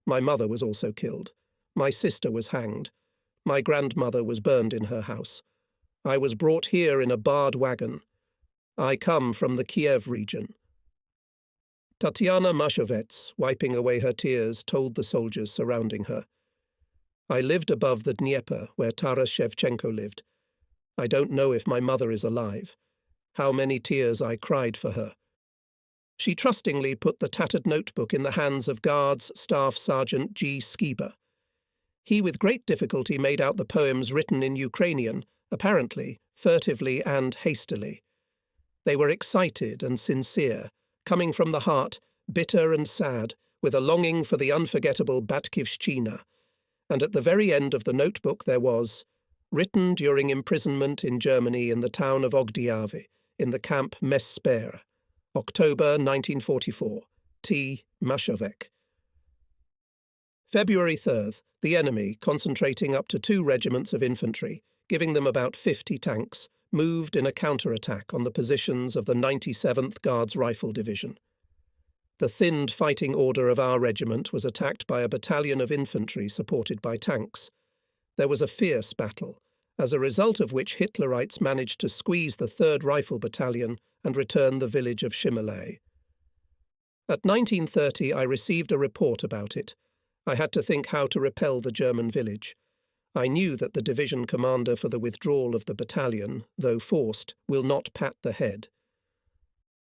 My mother was also killed. My sister was hanged. My grandmother was burned in her house. I was brought here in a barred wagon. I come from the Kiev region." Tatiana Mashovets, wiping away her tears, told the soldiers surrounding her, "I lived above the Dnieper, where Taras Shevchenko lived. I don't know if my mother is alive. How many tears I cried for her." She trustingly put the tattered notebook in the hands of Guards Staff Sergeant G. Skiba. He with great difficulty made out the poems written in Ukrainian, apparently, furtively and hastily. They were excited and sincere, coming from the heart, bitter and sad, with a longing for the unforgettable Batkivshchina, and at the very end of the notebook there was, "Written during imprisonment in Germany in the town of Ogdiave, in the camp Messper, October 1944, T. Mashovek." February 3rd, the enemy, concentrating up to 2 regiments of infantry, giving them about 50 tanks, moved in a counterattack on the positions of the 97th Guards Rifle Division. The thinned fighting order of our regiment was attacked by a battalion of infantry supported by tanks. There was a fierce battle, as a result of which Hitlerites managed to squeeze the 3rd Rifle Battalion and return the village of Shimilei. At 19:30 I received a report about it. I had to think how to repel the German village. I knew that the division commander for the withdrawal of the battalion, though forced, will not pat the head.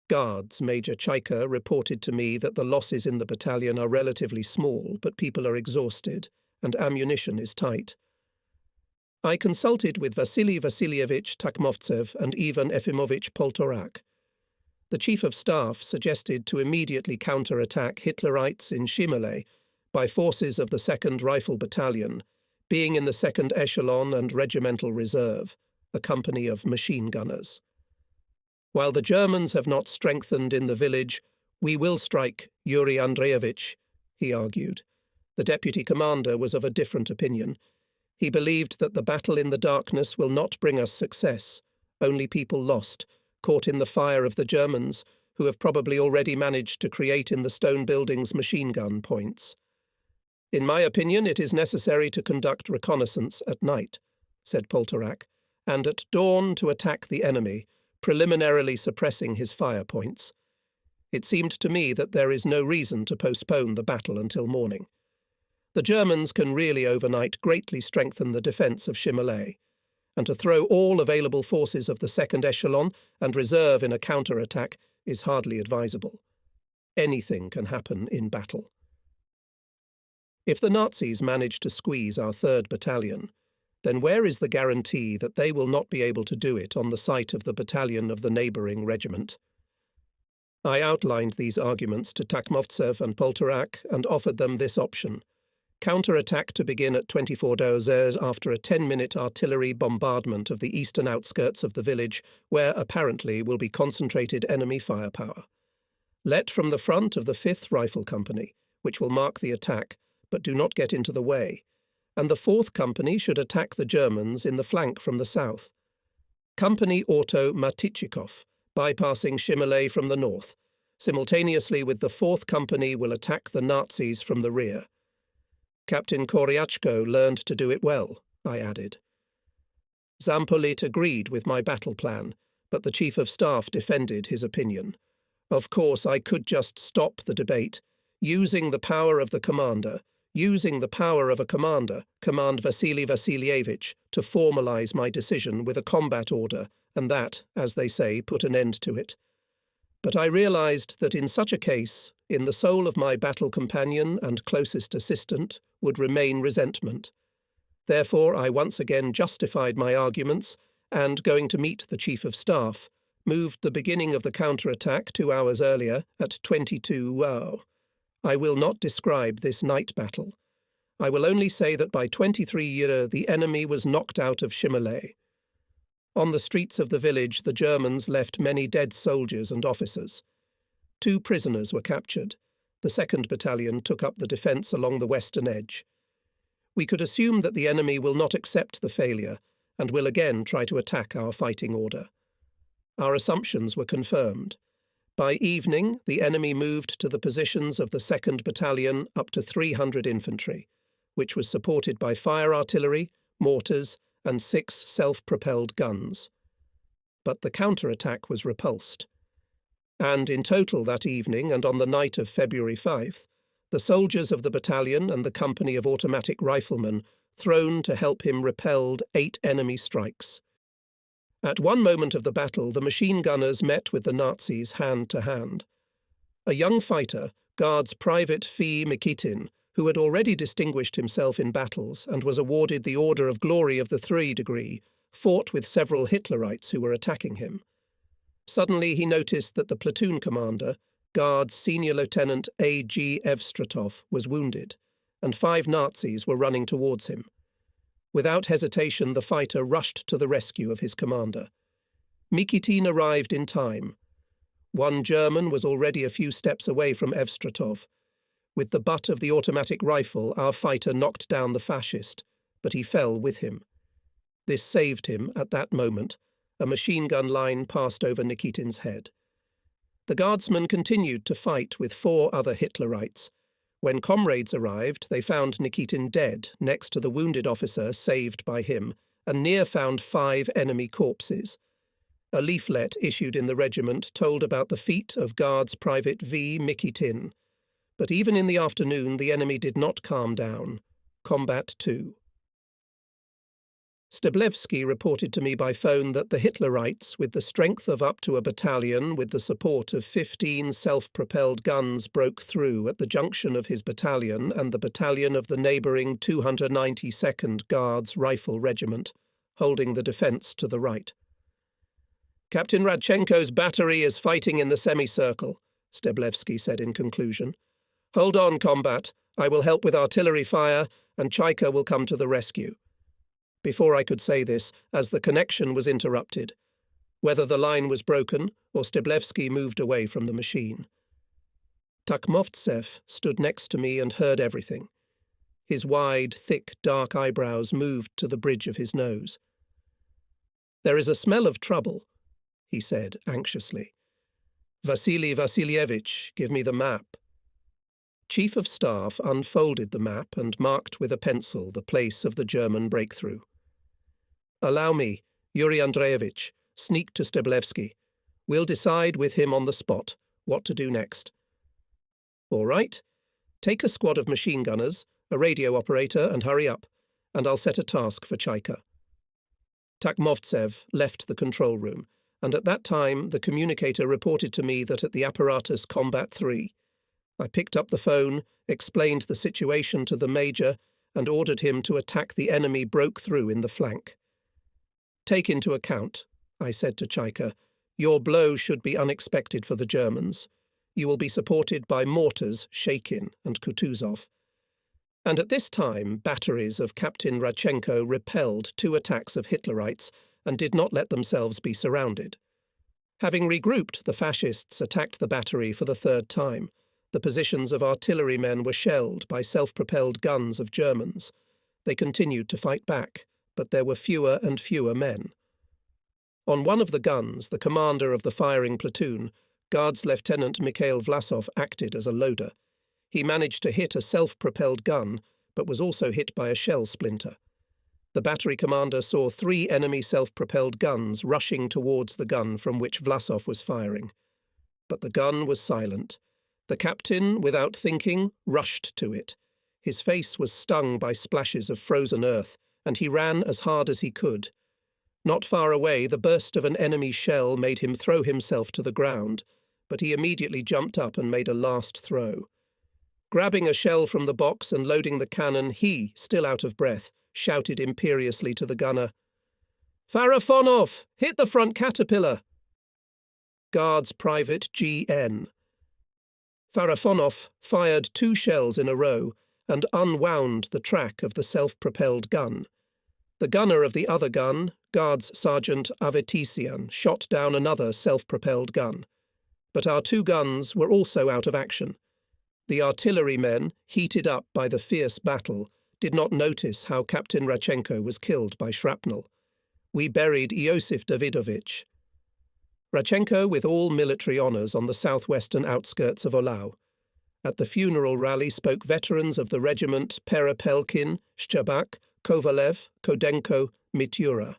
Guards Major Chaika reported to me that the losses in the battalion are relatively small, but people are exhausted, and ammunition is tight. I consulted with Vasily Vasilyevich Takhmovtsev and Ivan Efimovich Poltorak. The Chief of Staff suggested to immediately counterattack Hitlerites in Shimilei by forces of the 2nd Rifle Battalion, being in the 2nd Echelon and Regimental Reserve, a company of machine gunners. While the Germans have not strengthened in the village, we will strike Yuri Andreevich, he argued. The deputy commander was of a different opinion. He believed that the battle in the darkness will not bring us success, only people lost, caught in the fire of the Germans, who have probably already managed to create in the stone buildings machine gun points. "In my opinion, it is necessary to conduct reconnaissance at night," said Poltorak, "and at dawn to attack the enemy, preliminarily suppressing his fire points. It seemed to me that there is no reason to postpone the battle until morning. The Germans can really overnight greatly strengthen the defence of Shimilei, and to throw all available forces of the 2nd Echelon and reserve in a counterattack is hardly advisable. Anything can happen in battle. If the Nazis manage to squeeze our 3rd Battalion, then where is the guarantee that they will not be able to do it on the site of the battalion of the neighbouring regiment?" I outlined these arguments to Takhmovtsev and Poltorak and offered them this option: counterattack to begin at 24:00 after a 10-minute artillery bombardment of the eastern outskirts of the village, where apparently will be concentrated enemy firepower. Let from the front of the 5th Rifle Company, which will mark the attack, but do not get into the way, and the 4th Company should attack the Germans in the flank from the south. Company Otto Matichikov, bypassing Shimilei from the north. Simultaneously with the 4th Company will attack the Nazis from the rear. Captain Koryachko learned to do it well, I added. Zampolit agreed with my battle plan, but the Chief of Staff defended his opinion. Of course, I could just stop the debate, using the power of the commander, command Vasily Vasilyevich, to formalize my decision with a combat order, and that, as they say, put an end to it. But I realized that in such a case, in the soul of my battle companion and closest assistant, would remain resentment. Therefore, I once again justified my arguments, and, going to meet the Chief of Staff, moved the beginning of the counterattack 2 hours earlier at 22:00. I will not describe this night battle. I will only say that by 23 Uhr the enemy was knocked out of Schimmerley. On the streets of the village the Germans left many dead soldiers and officers. 2 prisoners were captured. The 2nd Battalion took up the defence along the western edge. We could assume that the enemy will not accept the failure and will again try to attack our fighting order. Our assumptions were confirmed. By evening, the enemy moved to the positions of the 2nd Battalion up to 300 infantry, which was supported by fire artillery, mortars, and 6 self-propelled guns. But the counterattack was repulsed. And in total that evening and on the night of February 5th, the soldiers of the battalion and the company of automatic riflemen thrown to help him repelled 8 enemy strikes. At one moment of the battle, the machine gunners met with the Nazis hand to hand. A young fighter, Guards Private V. Mikitin, who had already distinguished himself in battles and was awarded the Order of Glory of the 3 degree, fought with several Hitlerites who were attacking him. Suddenly he noticed that the platoon commander, Guards Senior Lieutenant A.G. Evstratov, was wounded, and 5 Nazis were running towards him. Without hesitation, the fighter rushed to the rescue of his commander. Mikitin arrived in time. One German was already a few steps away from Evstratov. With the butt of the automatic rifle, our fighter knocked down the fascist, but he fell with him. This saved him at that moment. A machine gun line passed over Nikitin's head. The guardsmen continued to fight with 4 other Hitlerites. When comrades arrived, they found Nikitin dead next to the wounded officer saved by him, and near found 5 enemy corpses. A leaflet issued in the regiment told about the feat of Guards Private V. Mikitin. But even in the afternoon, the enemy did not calm down. Combat 2. Stablewski reported to me by phone that the Hitlerites, with the strength of up to a battalion with the support of 15 self-propelled guns, broke through at the junction of his battalion and the battalion of the neighbouring 292nd Guards Rifle Regiment, holding the defence to the right. Captain Radchenko's battery is fighting in the semicircle, Stablewski said in conclusion. Hold on, combat. I will help with artillery fire, and Chaika will come to the rescue. Before I could say this, as the connection was interrupted, whether the line was broken or Stablewski moved away from the machine. Takmovtsev stood next to me and heard everything. His wide, thick, dark eyebrows moved to the bridge of his nose. There is a smell of trouble, he said anxiously. Vasily Vasilyevich, give me the map. Chief of Staff unfolded the map and marked with a pencil the place of the German breakthrough. Allow me, Yuri Andreevich, sneak to Stablewski. We'll decide with him on the spot what to do next. All right. Take a squad of machine gunners, a radio operator, and hurry up, and I'll set a task for Chaika. Takmovtsev left the control room, and at that time the communicator reported to me that at the apparatus Combat 3. I picked up the phone, explained the situation to the major, and ordered him to attack the enemy broke through in the flank. Take into account, I said to Chaika, your blow should be unexpected for the Germans. You will be supported by mortars Shakin and Kutuzov. And at this time, batteries of Captain Radchenko repelled 2 attacks of Hitlerites and did not let themselves be surrounded. Having regrouped, the fascists attacked the battery for the 3rd time. The positions of artillerymen were shelled by self-propelled guns of Germans. They continued to fight back, but there were fewer and fewer men. On one of the guns, the commander of the firing platoon, Guards Lieutenant Mikhail Vlasov, acted as a loader. He managed to hit a self-propelled gun, but was also hit by a shell splinter. The battery commander saw 3 enemy self-propelled guns rushing towards the gun from which Vlasov was firing. But the gun was silent. The captain, without thinking, rushed to it. His face was stung by splashes of frozen earth, and he ran as hard as he could. Not far away, the burst of an enemy shell made him throw himself to the ground, but he immediately jumped up and made a last throw. Grabbing a shell from the box and loading the cannon, he, still out of breath, shouted imperiously to the gunner, "Farafonov, hit the front caterpillar!" Guards Private G.N. Farafonov fired 2 shells in a row and unwound the track of the self-propelled gun. The gunner of the other gun, Guards Sergeant Avetisian, shot down another self-propelled gun. But our 2 guns were also out of action. The artillerymen, heated up by the fierce battle, did not notice how Captain Radchenko was killed by shrapnel. We buried Iosif Davidovich. Radchenko with all military honours on the southwestern outskirts of Olau. At the funeral rally spoke veterans of the regiment Perepelkin, Shcherbak, Kovalev, Kodenko, Mitura.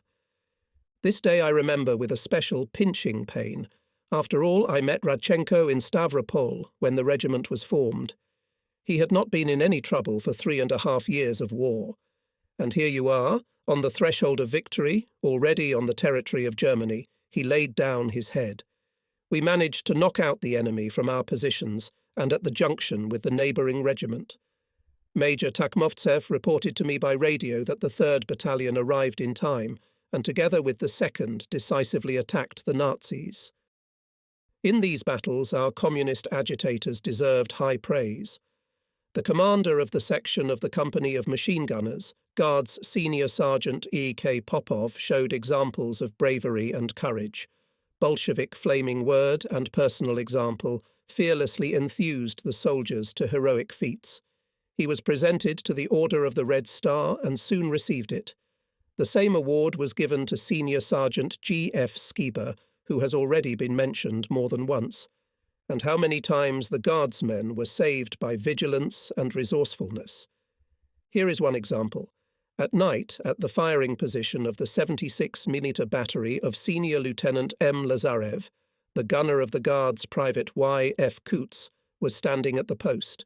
This day I remember with a special pinching pain. After all, I met Radchenko in Stavropol when the regiment was formed. He had not been in any trouble for 3.5 years of war. And here you are, on the threshold of victory, already on the territory of Germany. He laid down his head. We managed to knock out the enemy from our positions and at the junction with the neighbouring regiment. Major Takhmovtsev reported to me by radio that the 3rd Battalion arrived in time and together with the 2nd decisively attacked the Nazis. In these battles our communist agitators deserved high praise. The commander of the section of the company of machine gunners, Guards Senior Sergeant E.K. Popov, showed examples of bravery and courage. Bolshevik flaming word and personal example fearlessly enthused the soldiers to heroic feats. He was presented to the Order of the Red Star and soon received it. The same award was given to Senior Sergeant G.F. Skiba, who has already been mentioned more than once. And how many times the Guardsmen were saved by vigilance and resourcefulness. Here is one example. At night, at the firing position of the 76mm battery of Senior Lieutenant M. Lazarev, the gunner of the Guards Private Y. F. Kutz was standing at the post.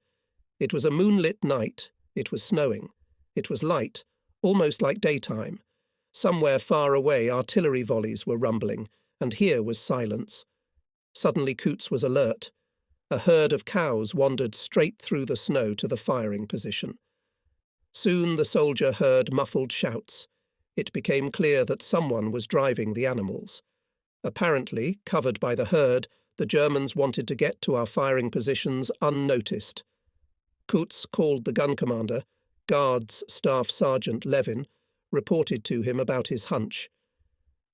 It was a moonlit night. It was snowing. It was light, almost like daytime. Somewhere far away artillery volleys were rumbling, and here was silence. Suddenly Kutz was alert. A herd of cows wandered straight through the snow to the firing position. Soon the soldier heard muffled shouts. It became clear that someone was driving the animals. Apparently, covered by the herd, the Germans wanted to get to our firing positions unnoticed. Kutz called the gun commander, Guards Staff Sergeant Levin, reported to him about his hunch.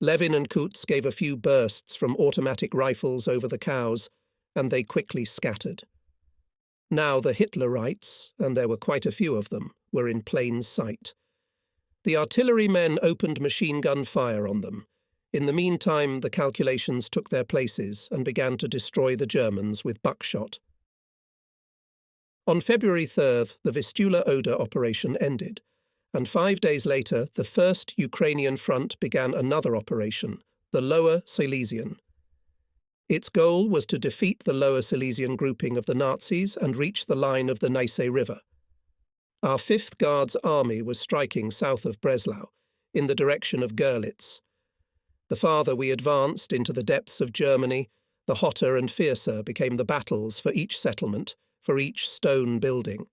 Levin and Kutz gave a few bursts from automatic rifles over the cows, and they quickly scattered. Now the Hitlerites, and there were quite a few of them, were in plain sight. The artillerymen opened machine gun fire on them. In the meantime, the calculations took their places and began to destroy the Germans with buckshot. On February 3rd, the Vistula-Oder operation ended, and 5 days later, the First Ukrainian Front began another operation, the Lower Silesian. Its goal was to defeat the Lower Silesian grouping of the Nazis and reach the line of the Neisse River. Our 5th Guards Army was striking south of Breslau, in the direction of Görlitz. The farther we advanced into the depths of Germany, the hotter and fiercer became the battles for each settlement, for each stone building.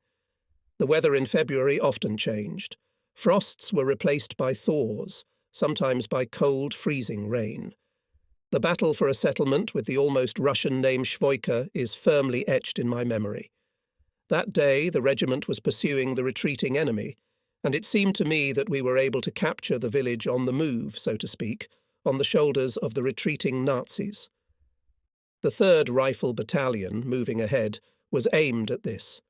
The weather in February often changed. Frosts were replaced by thaws, sometimes by cold, freezing rain. The battle for a settlement with the almost Russian name Shvoika is firmly etched in my memory. That day the regiment was pursuing the retreating enemy, and it seemed to me that we were able to capture the village on the move, so to speak, on the shoulders of the retreating Nazis. The 3rd Rifle Battalion, moving ahead, was aimed at this.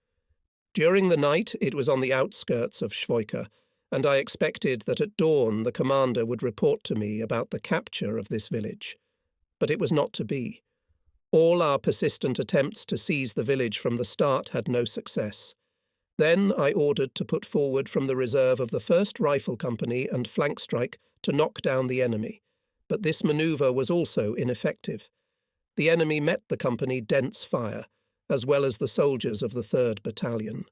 During the night it was on the outskirts of Shvoika, and I expected that at dawn the commander would report to me about the capture of this village. But it was not to be. All our persistent attempts to seize the village from the start had no success. Then I ordered to put forward from the reserve of the 1st Rifle Company and flank strike to knock down the enemy, but this manoeuvre was also ineffective. The enemy met the company dense fire, as well as the soldiers of the 3rd Battalion.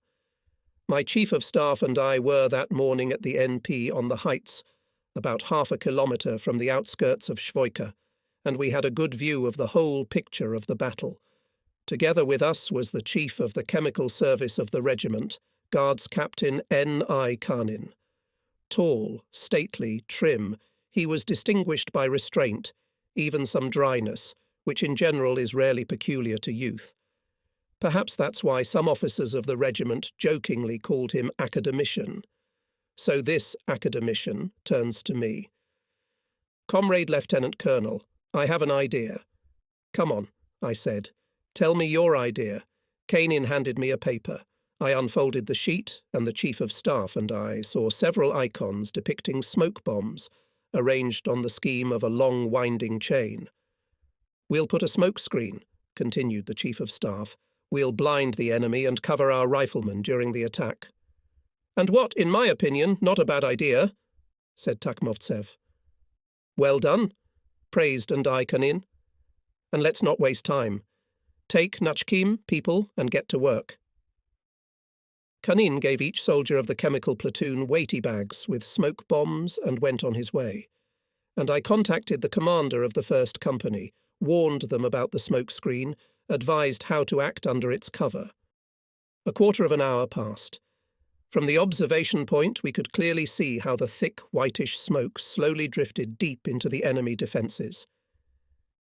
My Chief of Staff and I were that morning at the NP on the heights, about half a kilometre from the outskirts of Shvoika, and we had a good view of the whole picture of the battle. Together with us was the Chief of the Chemical Service of the regiment, Guards Captain N.I. Karnin. Tall, stately, trim, he was distinguished by restraint, even some dryness, which in general is rarely peculiar to youth. Perhaps that's why some officers of the regiment jokingly called him academician. So this academician turns to me. "Comrade Lieutenant Colonel, I have an idea." "Come on," I said. "Tell me your idea." Kanin handed me a paper. I unfolded the sheet, and the Chief of Staff and I saw several icons depicting smoke bombs, arranged on the scheme of a long winding chain. "We'll put a smoke screen," continued the Chief of Staff. "We'll blind the enemy and cover our riflemen during the attack." "And what, in my opinion, not a bad idea," said Takmovtsev. "Well done," praised and I Kanin. "And let's not waste time. Take Nachkim, people, and get to work." Kanin gave each soldier of the chemical platoon weighty bags with smoke bombs and went on his way. And I contacted the commander of the 1st Company, warned them about the smoke screen, advised how to act under its cover. A quarter of an hour passed. From the observation point we could clearly see how the thick whitish smoke slowly drifted deep into the enemy defences.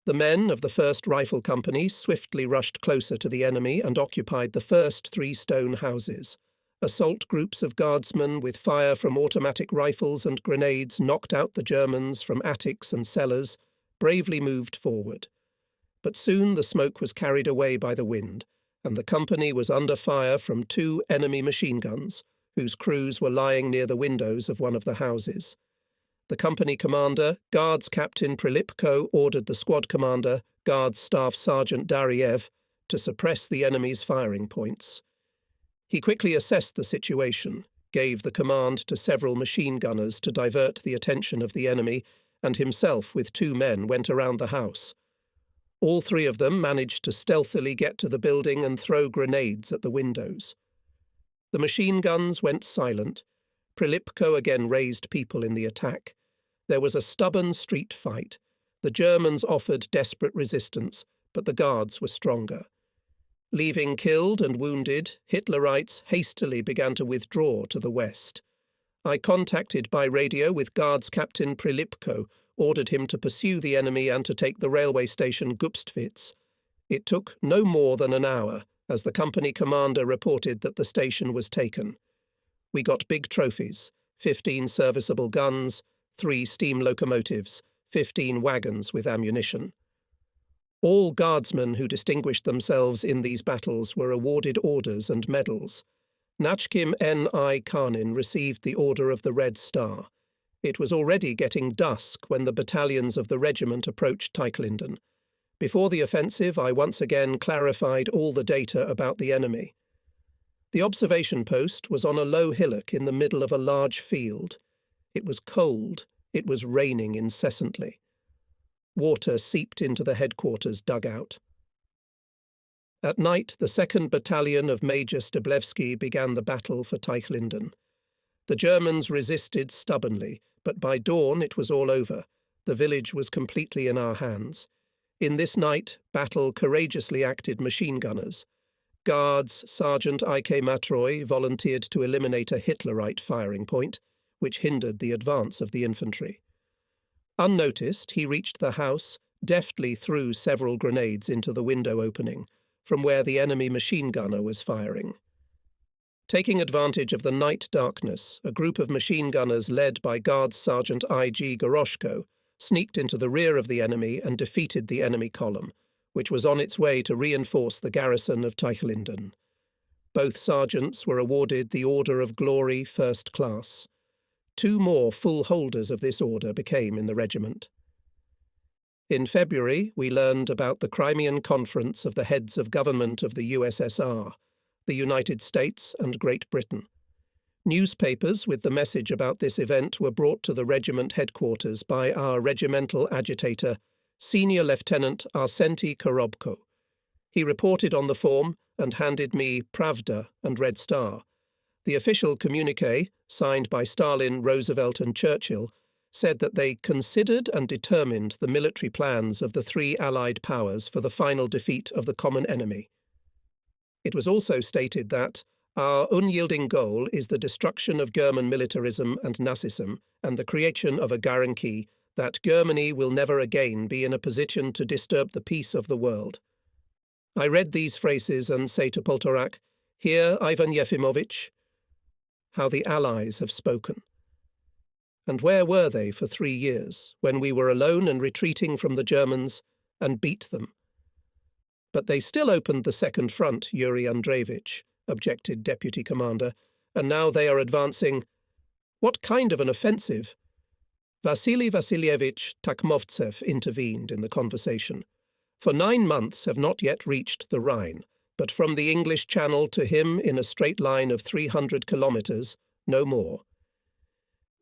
The men of the 1st Rifle Company swiftly rushed closer to the enemy and occupied the first 3 stone houses. Assault groups of guardsmen with fire from automatic rifles and grenades knocked out the Germans from attics and cellars, bravely moved forward. But soon the smoke was carried away by the wind, and the company was under fire from 2 enemy machine guns, whose crews were lying near the windows of one of the houses. The company commander, Guards Captain Prilipko, ordered the squad commander, Guards Staff Sergeant Dariev, to suppress the enemy's firing points. He quickly assessed the situation, gave the command to several machine gunners to divert the attention of the enemy, and himself with 2 men went around the house. All 3 of them managed to stealthily get to the building and throw grenades at the windows. The machine guns went silent. Prilipko again raised people in the attack. There was a stubborn street fight. The Germans offered desperate resistance, but the Guards were stronger. Leaving killed and wounded, Hitlerites hastily began to withdraw to the west. I contacted by radio with Guards Captain Prilipko, ordered him to pursue the enemy and to take the railway station Gubstvitz. It took no more than an hour, as the company commander reported that the station was taken. We got big trophies, 15 serviceable guns, 3 steam locomotives, 15 wagons with ammunition. All guardsmen who distinguished themselves in these battles were awarded orders and medals. Nachkim N.I. Kanin received the Order of the Red Star. It was already getting dusk when the battalions of the regiment approached Teichlinden. Before the offensive, I once again clarified all the data about the enemy. The observation post was on a low hillock in the middle of a large field. It was cold. It was raining incessantly. Water seeped into the headquarters dugout. At night, the 2nd Battalion of Major Stablewski began the battle for Teichlinden. The Germans resisted stubbornly, but by dawn it was all over. The village was completely in our hands. In this night battle courageously acted machine gunners. Guards Sergeant I.K. Matroy volunteered to eliminate a Hitlerite firing point, which hindered the advance of the infantry. Unnoticed, he reached the house, deftly threw several grenades into the window opening, from where the enemy machine gunner was firing. Taking advantage of the night darkness, a group of machine gunners led by Guards Sergeant I.G. Goroshko sneaked into the rear of the enemy and defeated the enemy column, which was on its way to reinforce the garrison of Teichlinden. Both sergeants were awarded the Order of Glory First Class. 2 more full holders of this order became in the regiment. In February, we learned about the Crimean Conference of the heads of government of the USSR, the United States and Great Britain. Newspapers with the message about this event were brought to the regiment headquarters by our regimental agitator, Senior Lieutenant Arsenti Korobko. He reported on the form and handed me Pravda and Red Star. The official communiqué, signed by Stalin, Roosevelt and Churchill, said that they considered and determined the military plans of the 3 Allied powers for the final defeat of the common enemy. It was also stated that our unyielding goal is the destruction of German militarism and Nazism and the creation of a guarantee that Germany will never again be in a position to disturb the peace of the world. I read these phrases and say to Poltorak, "Here, Ivan Yefimovitch, how the Allies have spoken." And where were they for 3 years, when we were alone and retreating from the Germans, and beat them? "But they still opened the second front, Yuri Andreevich," objected Deputy Commander, "and now they are advancing." "What kind of an offensive?" Vasily Vasilievich Takhmovtsev intervened in the conversation. "For 9 months have not yet reached the Rhine, but from the English Channel to him in a straight line of 300 kilometres, no more.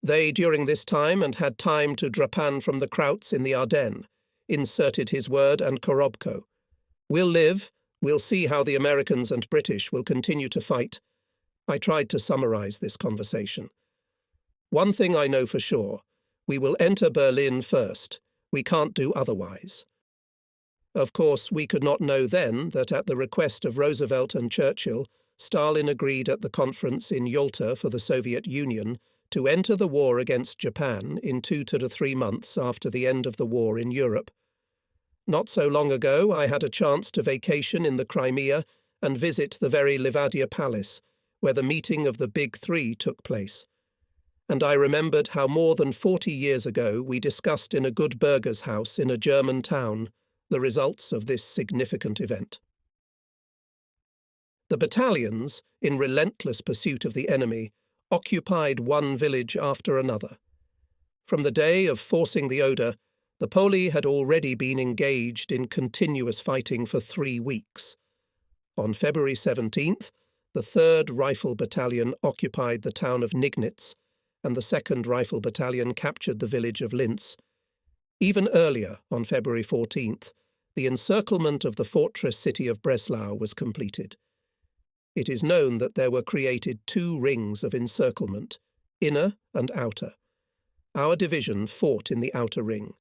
They, during this time, and had time to drapan from the Krauts in the Ardennes, inserted his word and Korobko. We'll live, we'll see how the Americans and British will continue to fight." I tried to summarize this conversation. "One thing I know for sure, we will enter Berlin first. We can't do otherwise." Of course, we could not know then that at the request of Roosevelt and Churchill, Stalin agreed at the conference in Yalta for the Soviet Union to enter the war against Japan in 2 to 3 months after the end of the war in Europe. Not so long ago, I had a chance to vacation in the Crimea and visit the very Livadia Palace, where the meeting of the Big Three took place. And I remembered how more than 40 years ago we discussed in a good burgher's house in a German town the results of this significant event. The battalions, in relentless pursuit of the enemy, occupied one village after another. From the day of forcing the Oder, the Poli had already been engaged in continuous fighting for 3 weeks. On February 17th, the 3rd Rifle Battalion occupied the town of Nignitz, and the 2nd Rifle Battalion captured the village of Linz. Even earlier, on February 14th, the encirclement of the fortress city of Breslau was completed. It is known that there were created 2 rings of encirclement, inner and outer. Our division fought in the outer ring.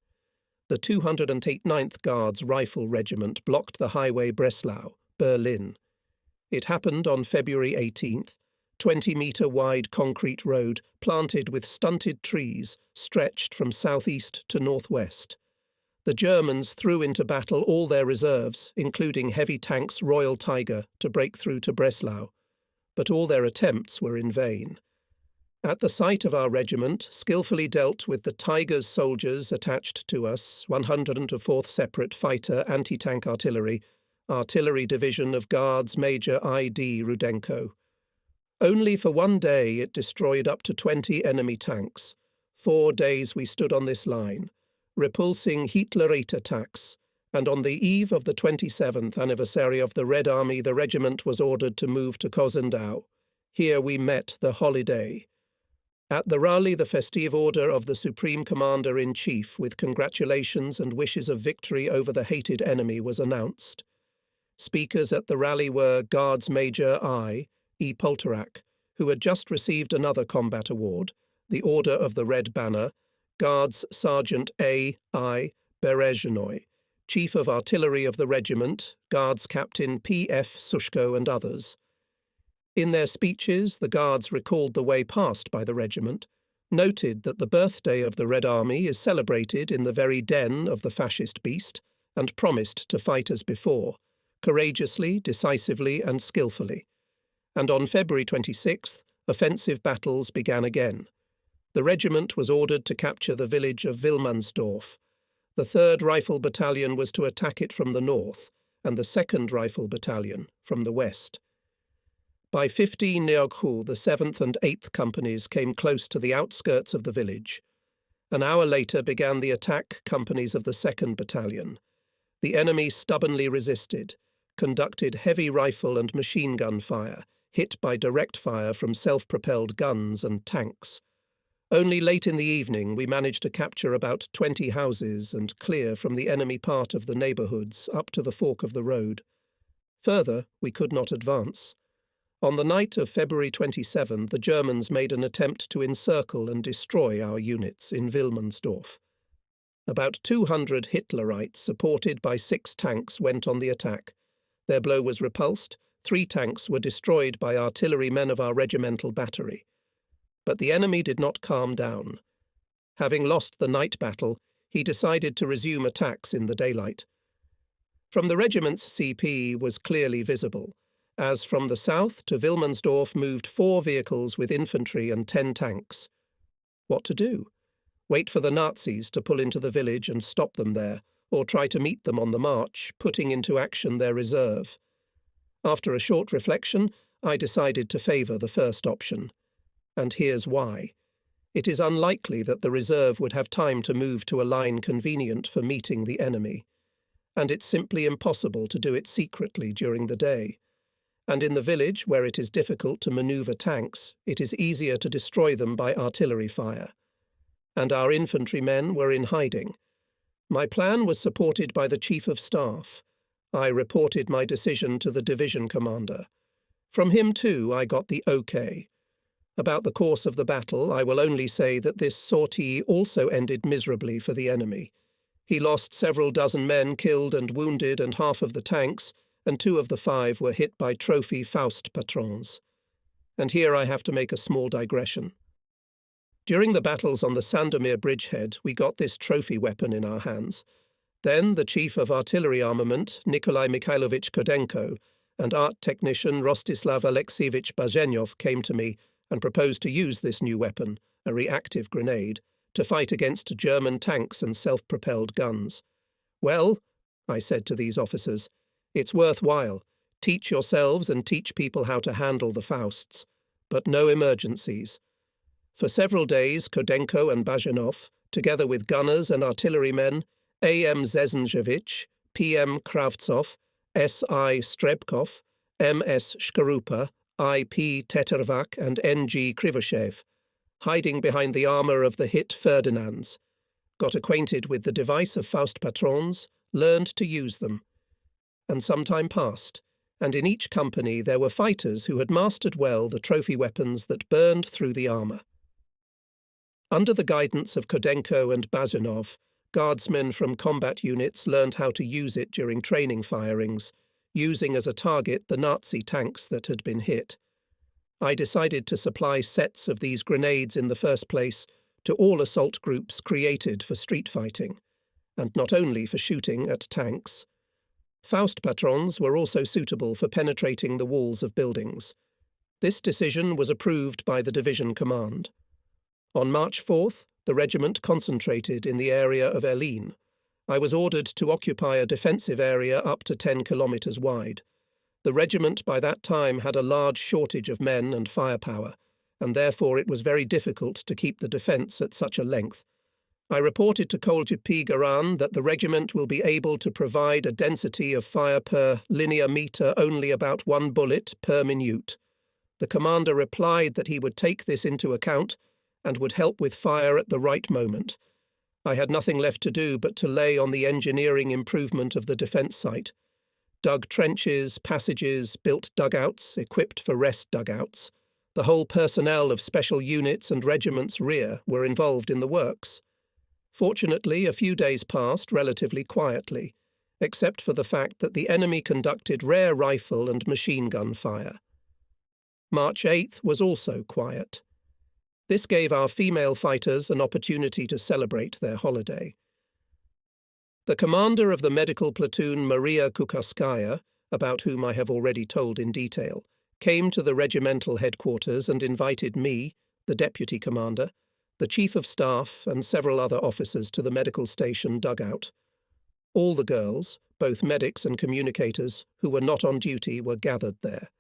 The 289th Guards Rifle Regiment blocked the highway Breslau, Berlin. It happened on February 18th, 20-metre-wide concrete road planted with stunted trees stretched from southeast to northwest. The Germans threw into battle all their reserves, including heavy tanks Royal Tiger, to break through to Breslau, but all their attempts were in vain. At the site of our regiment, skillfully dealt with the Tiger's soldiers attached to us, 104th Separate Fighter Anti-Tank Artillery Division of Guards Major I.D. Rudenko. Only for 1 day it destroyed up to 20 enemy tanks. 4 days we stood on this line, repulsing Hitlerite attacks, and on the eve of the 27th anniversary of the Red Army the regiment was ordered to move to Kosendau. Here we met the holiday. At the rally the festive order of the Supreme Commander-in-Chief with congratulations and wishes of victory over the hated enemy was announced. Speakers at the rally were Guards Major I. E. Poltorak, who had just received another combat award, the Order of the Red Banner, Guards Sergeant A. I. Berezhnoy, Chief of Artillery of the regiment, Guards Captain P. F. Sushko and others. In their speeches, the Guards recalled the way passed by the regiment, noted that the birthday of the Red Army is celebrated in the very den of the fascist beast, and promised to fight as before, courageously, decisively and skillfully. And on February 26th, offensive battles began again. The regiment was ordered to capture the village of Wilmansdorf. The 3rd Rifle Battalion was to attack it from the north, and the 2nd Rifle Battalion from the west. By 15 Neokhu, the 7th and 8th Companies came close to the outskirts of the village. An hour later began the attack companies of the 2nd Battalion. The enemy stubbornly resisted, conducted heavy rifle and machine gun fire, hit by direct fire from self-propelled guns and tanks. Only late in the evening we managed to capture about 20 houses and clear from the enemy part of the neighbourhoods up to the fork of the road. Further, we could not advance. On the night of February 27, the Germans made an attempt to encircle and destroy our units in Wilmansdorf. About 200 Hitlerites, supported by 6 tanks, went on the attack. Their blow was repulsed. 3 tanks were destroyed by artillerymen of our regimental battery. But the enemy did not calm down. Having lost the night battle, he decided to resume attacks in the daylight. From the regiment's CP was clearly visible, as from the south to Wilmersdorf moved 4 vehicles with infantry and 10 tanks. What to do? Wait for the Nazis to pull into the village and stop them there, or try to meet them on the march, putting into action their reserve. After a short reflection, I decided to favour the first option. And here's why. It is unlikely that the reserve would have time to move to a line convenient for meeting the enemy. And it's simply impossible to do it secretly during the day. And in the village, where it is difficult to manoeuvre tanks, it is easier to destroy them by artillery fire. And our infantrymen were in hiding. My plan was supported by the Chief of Staff. I reported my decision to the division commander. From him, too, I got the OK. About the course of the battle, I will only say that this sortie also ended miserably for the enemy. He lost several dozen men killed and wounded and half of the tanks, and 2 of the 5 were hit by trophy Faust patrons. And here I have to make a small digression. During the battles on the Sandomir bridgehead, we got this trophy weapon in our hands. Then the Chief of Artillery Armament, Nikolai Mikhailovich Kodenko, and art technician Rostislav Alexievich Bazhenyov came to me and proposed to use this new weapon, a reactive grenade, to fight against German tanks and self-propelled guns. Well, I said to these officers, it's worthwhile. Teach yourselves and teach people how to handle the Fausts, but no emergencies. For several days, Kodenko and Bazhenov, together with gunners and artillerymen, A.M. Zesenjevich, P.M. Kravtsov, S.I. Strebkov, M.S. Shkarupa, I.P. Tetervak and N.G. Krivoshev, hiding behind the armour of the hit Ferdinands, got acquainted with the device of Faust patrons, learned to use them. And some time passed, and in each company there were fighters who had mastered well the trophy weapons that burned through the armour. Under the guidance of Kodenko and Bazhenov, guardsmen from combat units learned how to use it during training firings, using as a target the Nazi tanks that had been hit. I decided to supply sets of these grenades in the first place to all assault groups created for street fighting, and not only for shooting at tanks. Faust patrons were also suitable for penetrating the walls of buildings. This decision was approved by the division command. On March 4th, the regiment concentrated in the area of Elin. I was ordered to occupy a defensive area up to 10 kilometres wide. The regiment by that time had a large shortage of men and firepower, and therefore it was very difficult to keep the defence at such a length. I reported to Kolje P. Garan that the regiment will be able to provide a density of fire per linear metre only about 1 bullet per minute. The commander replied that he would take this into account and would help with fire at the right moment. I had nothing left to do but to lay on the engineering improvement of the defence site. Dug trenches, passages, built dugouts, equipped for rest dugouts. The whole personnel of special units and regiments' rear were involved in the works. Fortunately, a few days passed relatively quietly, except for the fact that the enemy conducted rare rifle and machine gun fire. March 8th was also quiet. This gave our female fighters an opportunity to celebrate their holiday. The commander of the medical platoon, Maria Kukarskaya, about whom I have already told in detail, came to the regimental headquarters and invited me, the deputy commander, the chief of staff and several other officers to the medical station dugout. All the girls, both medics and communicators, who were not on duty were gathered there.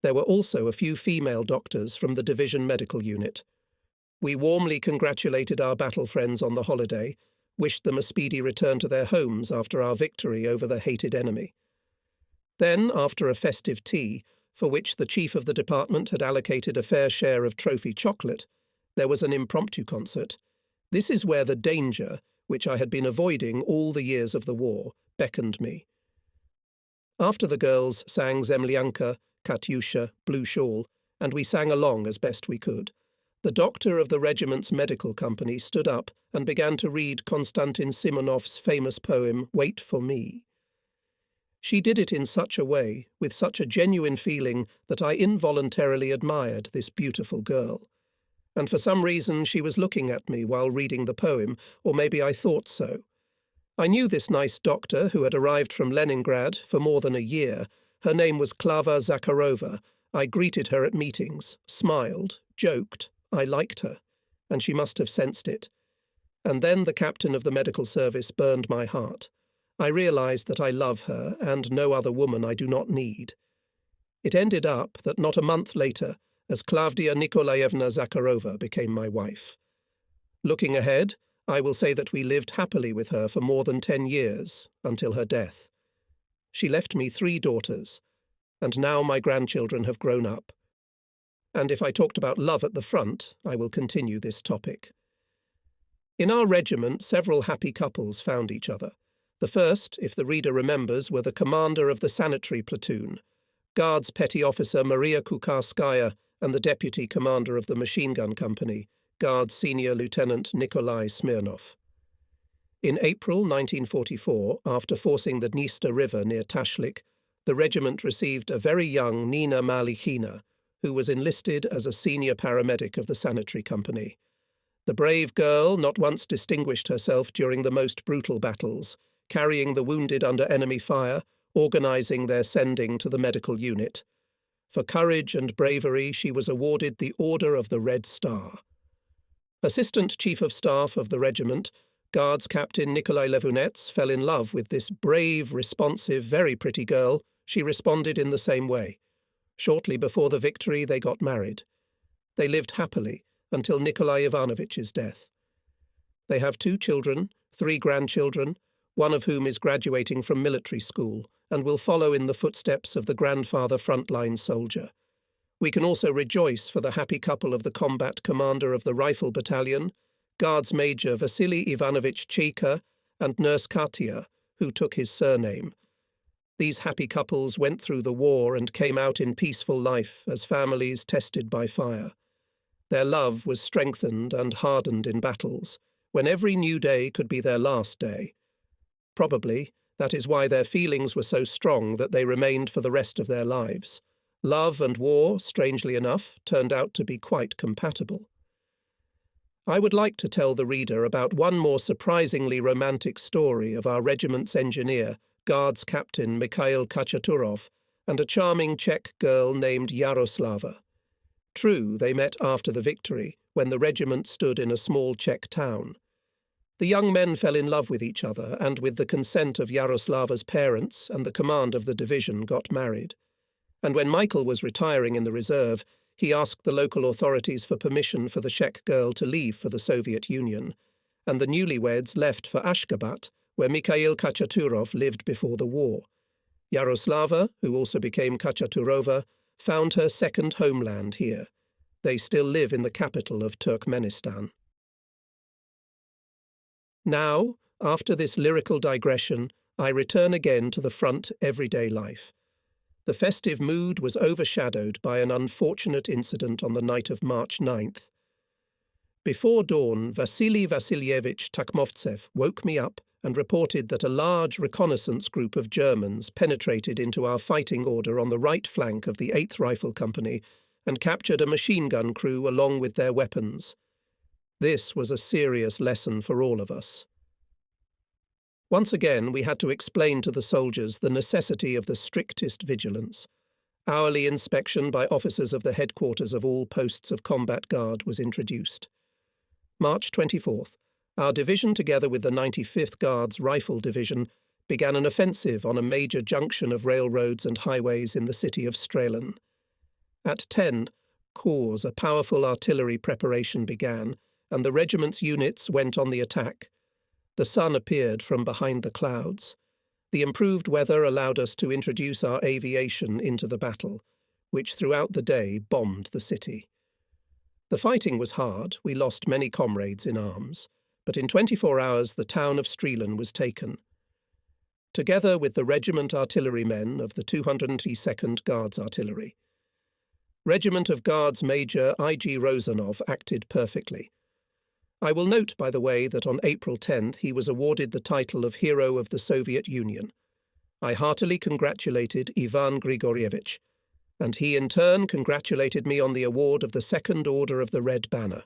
There were also a few female doctors from the division medical unit. We warmly congratulated our battle friends on the holiday, wished them a speedy return to their homes after our victory over the hated enemy. Then, after a festive tea, for which the chief of the department had allocated a fair share of trophy chocolate, there was an impromptu concert. This is where the danger, which I had been avoiding all the years of the war, beckoned me. After the girls sang Zemlyanka, Katyusha, Blue Shawl, and we sang along as best we could. The doctor of the regiment's medical company stood up and began to read Konstantin Simonov's famous poem, Wait for Me. She did it in such a way, with such a genuine feeling, that I involuntarily admired this beautiful girl. And for some reason she was looking at me while reading the poem, or maybe I thought so. I knew this nice doctor who had arrived from Leningrad for more than a year. Her name was Klava Zakharova. I greeted her at meetings, smiled, joked. I liked her, and she must have sensed it. And then the captain of the medical service burned my heart. I realized that I love her, and no other woman I do not need. It ended up that not a month later, as Klavdia Nikolaevna Zakharova became my wife. Looking ahead, I will say that we lived happily with her for more than 10 years, until her death. She left me 3 daughters, and now my grandchildren have grown up. And if I talked about love at the front, I will continue this topic. In our regiment, several happy couples found each other. The first, if the reader remembers, were the commander of the sanitary platoon, Guards Petty Officer Maria Kukarskaya, and the deputy commander of the machine gun company, Guards Senior Lieutenant Nikolai Smirnov. In April 1944, after forcing the Dniester River near Tashlik, the regiment received a very young Nina Malikhina, who was enlisted as a senior paramedic of the sanitary company. The brave girl not once distinguished herself during the most brutal battles, carrying the wounded under enemy fire, organising their sending to the medical unit. For courage and bravery, she was awarded the Order of the Red Star. Assistant Chief of Staff of the regiment, Guards Captain Nikolai Levunets, fell in love with this brave, responsive, very pretty girl. She responded in the same way. Shortly before the victory, they got married. They lived happily until Nikolai Ivanovitch's death. They have 2 children, 3 grandchildren, one of whom is graduating from military school and will follow in the footsteps of the grandfather frontline soldier. We can also rejoice for the happy couple of the combat commander of the Rifle Battalion, Guards Major Vasily Ivanovich Cheika, and Nurse Katia, who took his surname. These happy couples went through the war and came out in peaceful life as families tested by fire. Their love was strengthened and hardened in battles, when every new day could be their last day. Probably that is why their feelings were so strong that they remained for the rest of their lives. Love and war, strangely enough, turned out to be quite compatible. I would like to tell the reader about one more surprisingly romantic story of our regiment's engineer, Guards Captain Mikhail Kachaturov, and a charming Czech girl named Yaroslava. True, they met after the victory, when the regiment stood in a small Czech town. The young men fell in love with each other, and with the consent of Yaroslava's parents and the command of the division got married. And when Michael was retiring in the reserve, he asked the local authorities for permission for the Czech girl to leave for the Soviet Union, and the newlyweds left for Ashgabat, where Mikhail Kachaturov lived before the war. Yaroslava, who also became Kachaturova, found her second homeland here. They still live in the capital of Turkmenistan. Now, after this lyrical digression, I return again to the front everyday life. The festive mood was overshadowed by an unfortunate incident on the night of March 9th. Before dawn, Vasily Vasilyevich Takmovtsev woke me up and reported that a large reconnaissance group of Germans penetrated into our fighting order on the right flank of the 8th Rifle Company and captured a machine gun crew along with their weapons. This was a serious lesson for all of us. Once again, we had to explain to the soldiers the necessity of the strictest vigilance. Hourly inspection by officers of the headquarters of all posts of combat guard was introduced. March 24th. Our division, together with the 95th Guards Rifle Division, began an offensive on a major junction of railroads and highways in the city of Strelin. At 10, Kurs, a powerful artillery preparation began, and the regiment's units went on the attack. The sun appeared from behind the clouds. The improved weather allowed us to introduce our aviation into the battle, which throughout the day bombed the city. The fighting was hard. We lost many comrades in arms. But in 24 hours the town of Strelin was taken. Together with the regiment artillerymen of the 202nd Guards Artillery. Regiment of Guards Major I.G. Rozanov acted perfectly. I will note, by the way, that on April 10th he was awarded the title of Hero of the Soviet Union. I heartily congratulated Ivan Grigorievich, and he in turn congratulated me on the award of the Second Order of the Red Banner.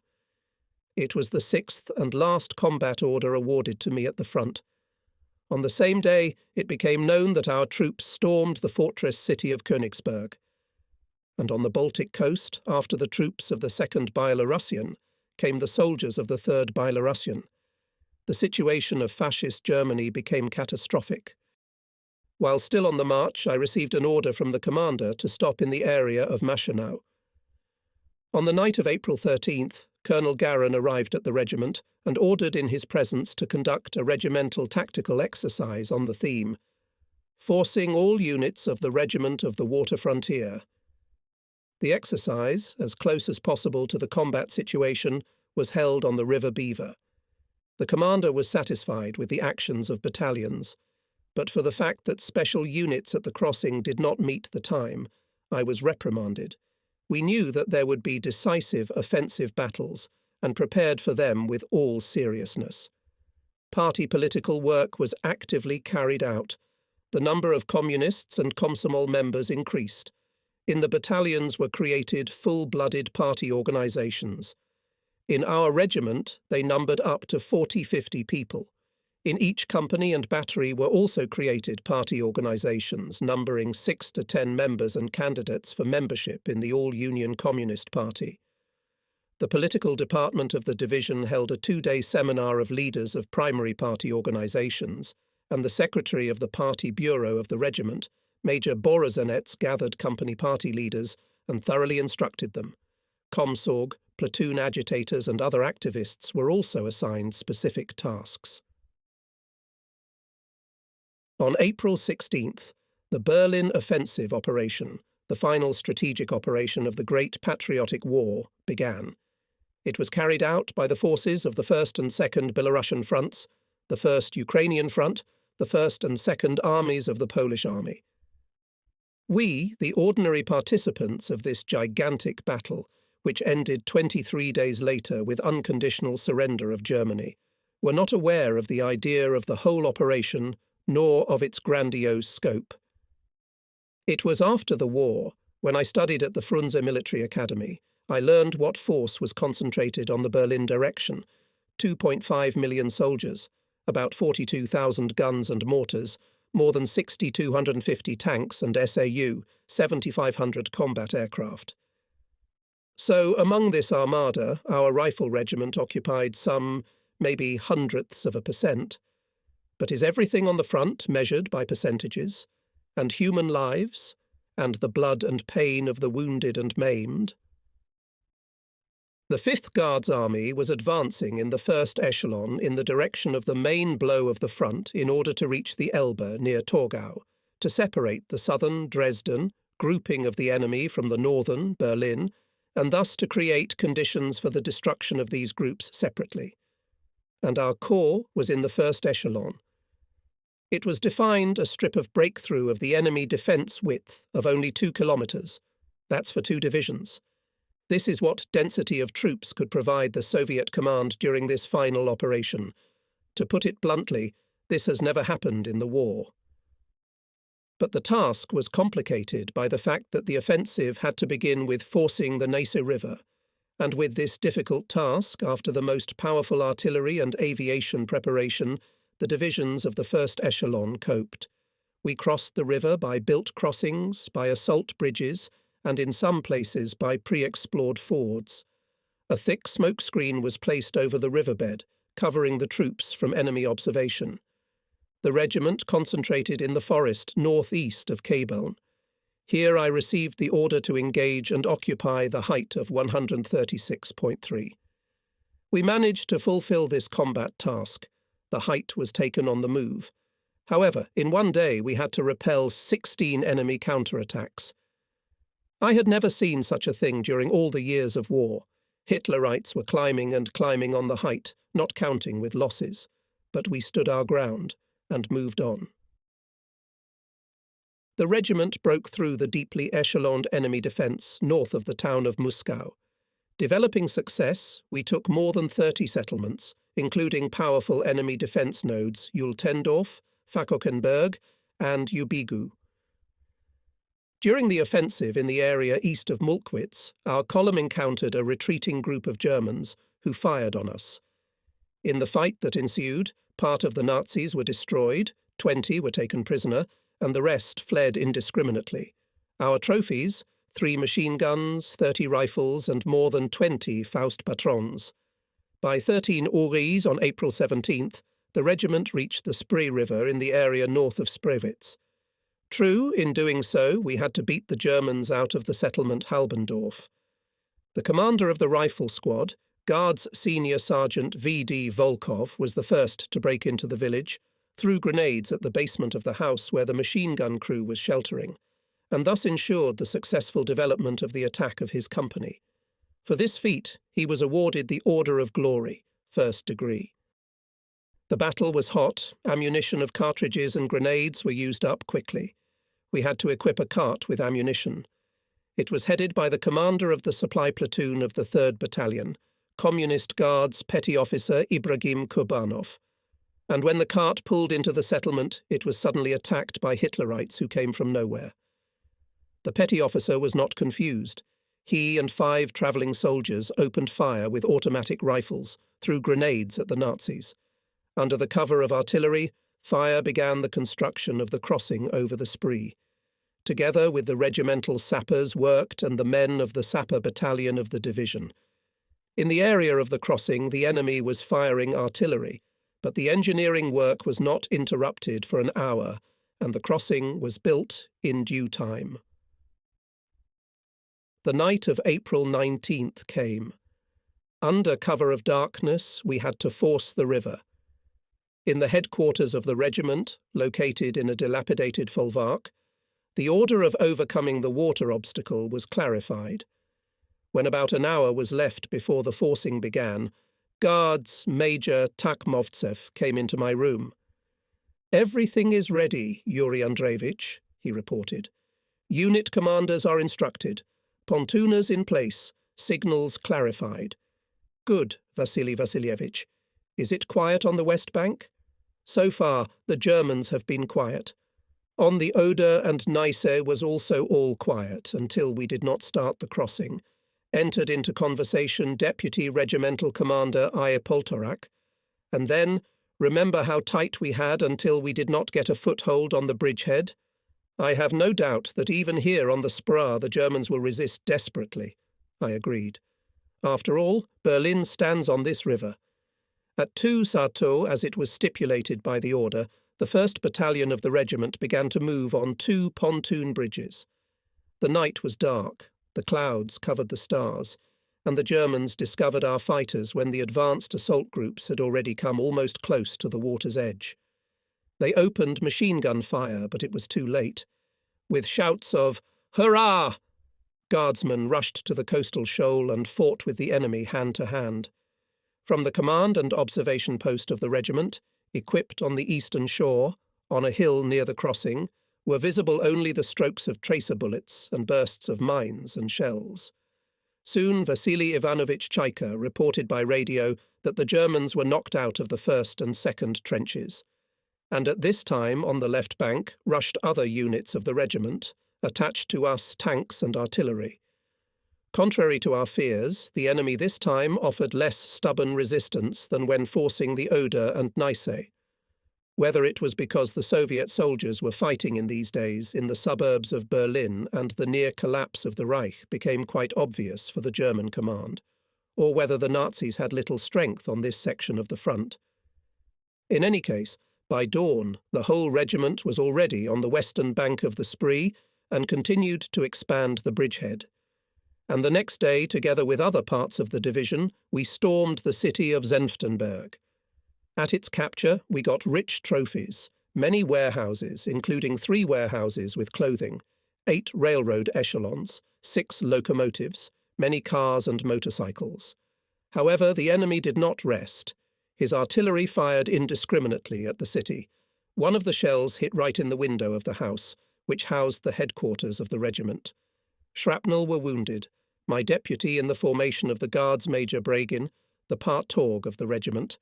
It was the 6th and last combat order awarded to me at the front. On the same day, it became known that our troops stormed the fortress city of Königsberg. And on the Baltic coast, after the troops of the 2nd Belarusian, came the soldiers of the 3rd Belarusian. The situation of fascist Germany became catastrophic. While still on the march, I received an order from the commander to stop in the area of Maschenau. On the night of April 13th, Colonel Garin arrived at the regiment and ordered in his presence to conduct a regimental tactical exercise on the theme, forcing all units of the Regiment of the Water Frontier. The exercise, as close as possible to the combat situation, was held on the River Beaver. The commander was satisfied with the actions of battalions, but for the fact that special units at the crossing did not meet the time, I was reprimanded. We knew that there would be decisive offensive battles and prepared for them with all seriousness. Party political work was actively carried out. The number of communists and Komsomol members increased. In the battalions were created full-blooded party organizations. In our regiment, they numbered up to 40-50 people. In each company and battery were also created party organizations numbering 6 to 10 members and candidates for membership in the All-Union Communist Party. The political department of the division held a 2-day seminar of leaders of primary party organizations, and the secretary of the party bureau of the regiment, Major Borozanets, gathered company party leaders and thoroughly instructed them. Comsorg, platoon agitators and other activists were also assigned specific tasks. On April 16th, the Berlin Offensive Operation, the final strategic operation of the Great Patriotic War, began. It was carried out by the forces of the 1st and 2nd Belarusian fronts, the 1st Ukrainian front, the 1st and 2nd armies of the Polish army. We, the ordinary participants of this gigantic battle, which ended 23 days later with unconditional surrender of Germany, were not aware of the idea of the whole operation nor of its grandiose scope. It was after the war, when I studied at the Frunze Military Academy, I learned what force was concentrated on the Berlin direction: 2.5 million soldiers, about 42,000 guns and mortars, more than 6,250 tanks and SAU, 7,500 combat aircraft. So among this armada, our rifle regiment occupied some, maybe hundredths of a percent. But is everything on the front measured by percentages, and human lives, and the blood and pain of the wounded and maimed? The 5th Guards Army was advancing in the first echelon in the direction of the main blow of the front in order to reach the Elbe near Torgau, to separate the southern Dresden grouping of the enemy from the northern Berlin, and thus to create conditions for the destruction of these groups separately. And our corps was in the first echelon. It was defined a strip of breakthrough of the enemy defence width of only 2 kilometres. That's for 2 divisions. This is what density of troops could provide the Soviet command during this final operation. To put it bluntly, this has never happened in the war. But the task was complicated by the fact that the offensive had to begin with forcing the Neisse River, and with this difficult task, after the most powerful artillery and aviation preparation, the divisions of the first echelon coped. We crossed the river by built crossings, by assault bridges, and in some places by pre-explored fords. A thick smoke screen was placed over the riverbed, covering the troops from enemy observation. The regiment concentrated in the forest northeast of Kebeln. Here I received the order to engage and occupy the height of 136.3. We managed to fulfill this combat task. The height was taken on the move. However, in one day we had to repel 16 enemy counterattacks. I had never seen such a thing during all the years of war. Hitlerites were climbing and climbing on the height, not counting with losses. But we stood our ground and moved on. The regiment broke through the deeply echeloned enemy defence north of the town of Muskau. Developing success, we took more than 30 settlements, including powerful enemy defence nodes Jultendorf, Fakockenberg, and Ubigu. During the offensive in the area east of Mulkwitz, our column encountered a retreating group of Germans who fired on us. In the fight that ensued, part of the Nazis were destroyed, 20 were taken prisoner, and the rest fled indiscriminately. Our trophies, 3 machine guns, 30 rifles, and more than 20 Faustpatrons. By 13 Uris on April 17th, the regiment reached the Spree River in the area north of Sprewitz. True, in doing so, we had to beat the Germans out of the settlement Halbendorf. The commander of the rifle squad, Guards Senior Sergeant V.D. Volkov, was the first to break into the village, threw grenades at the basement of the house where the machine gun crew was sheltering, and thus ensured the successful development of the attack of his company. For this feat, he was awarded the Order of Glory, first degree. The battle was hot, ammunition of cartridges and grenades were used up quickly. We had to equip a cart with ammunition. It was headed by the commander of the supply platoon of the 3rd Battalion, Communist Guards Petty Officer Ibrahim Kurbanov. And when the cart pulled into the settlement, it was suddenly attacked by Hitlerites who came from nowhere. The petty officer was not confused. He and 5 travelling soldiers opened fire with automatic rifles, threw grenades at the Nazis. Under the cover of artillery, fire began the construction of the crossing over the Spree. Together with the regimental sappers worked and the men of the sapper battalion of the division. In the area of the crossing, the enemy was firing artillery, but the engineering work was not interrupted for an hour, and the crossing was built in due time. The night of April 19th came. Under cover of darkness, we had to force the river. In the headquarters of the regiment, located in a dilapidated folwark, the order of overcoming the water obstacle was clarified. When about an hour was left before the forcing began, Guards Major Takmovtsev came into my room. "Everything is ready, Yuri Andreevich," he reported. "Unit commanders are instructed. Pontooners in place. Signals clarified." "Good, Vasily Vasilyevich. Is it quiet on the West Bank?" "So far, the Germans have been quiet. On the Oder and Neisse was also all quiet until we did not start the crossing. Entered into conversation Deputy Regimental Commander I. Poltorak. And then, remember how tight we had until we did not get a foothold on the bridgehead? I have no doubt that even here on the Spree the Germans will resist desperately." I agreed. "After all, Berlin stands on this river." At 2 Sato, as it was stipulated by the order, the 1st Battalion of the regiment began to move on 2 pontoon bridges. The night was dark, the clouds covered the stars, and the Germans discovered our fighters when the advanced assault groups had already come almost close to the water's edge. They opened machine gun fire, but it was too late. With shouts of "Hurrah!" Guardsmen rushed to the coastal shoal and fought with the enemy hand to hand. From the command and observation post of the regiment, equipped on the eastern shore, on a hill near the crossing, were visible only the strokes of tracer bullets and bursts of mines and shells. Soon Vasily Ivanovich Chaika reported by radio that the Germans were knocked out of the 1st and 2nd trenches. And at this time, on the left bank, rushed other units of the regiment, attached to us tanks and artillery. Contrary to our fears, the enemy this time offered less stubborn resistance than when forcing the Oder and Neisse. Whether it was because the Soviet soldiers were fighting in these days in the suburbs of Berlin and the near collapse of the Reich became quite obvious for the German command, or whether the Nazis had little strength on this section of the front. In any case, by dawn, the whole regiment was already on the western bank of the Spree and continued to expand the bridgehead. And the next day, together with other parts of the division, we stormed the city of Senftenberg. At its capture, we got rich trophies, many warehouses, including 3 warehouses with clothing, 8 railroad echelons, 6 locomotives, many cars and motorcycles. However, the enemy did not rest. His artillery fired indiscriminately at the city. One of the shells hit right in the window of the house, which housed the headquarters of the regiment. Shrapnel were wounded. My deputy in the formation of the Guards Major Bragin, the partorg of the regiment,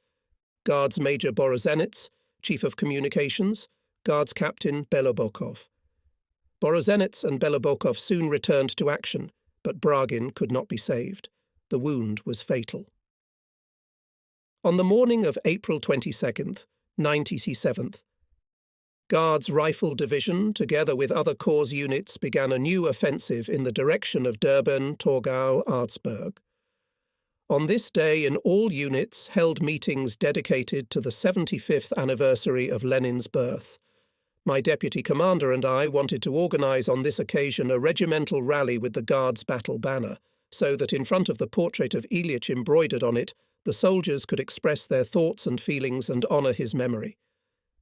Guards Major Borozenits, Chief of Communications, Guards Captain Belobokov. Borozenits and Belobokov soon returned to action, but Bragin could not be saved. The wound was fatal. On the morning of April 22nd, 97th. Guards Rifle Division, together with other corps units, began a new offensive in the direction of Durban, Torgau, Arzberg. On this day, in all units, held meetings dedicated to the 75th anniversary of Lenin's birth. My deputy commander and I wanted to organise on this occasion a regimental rally with the Guards' battle banner, so that in front of the portrait of Ilyich embroidered on it, the soldiers could express their thoughts and feelings and honour his memory.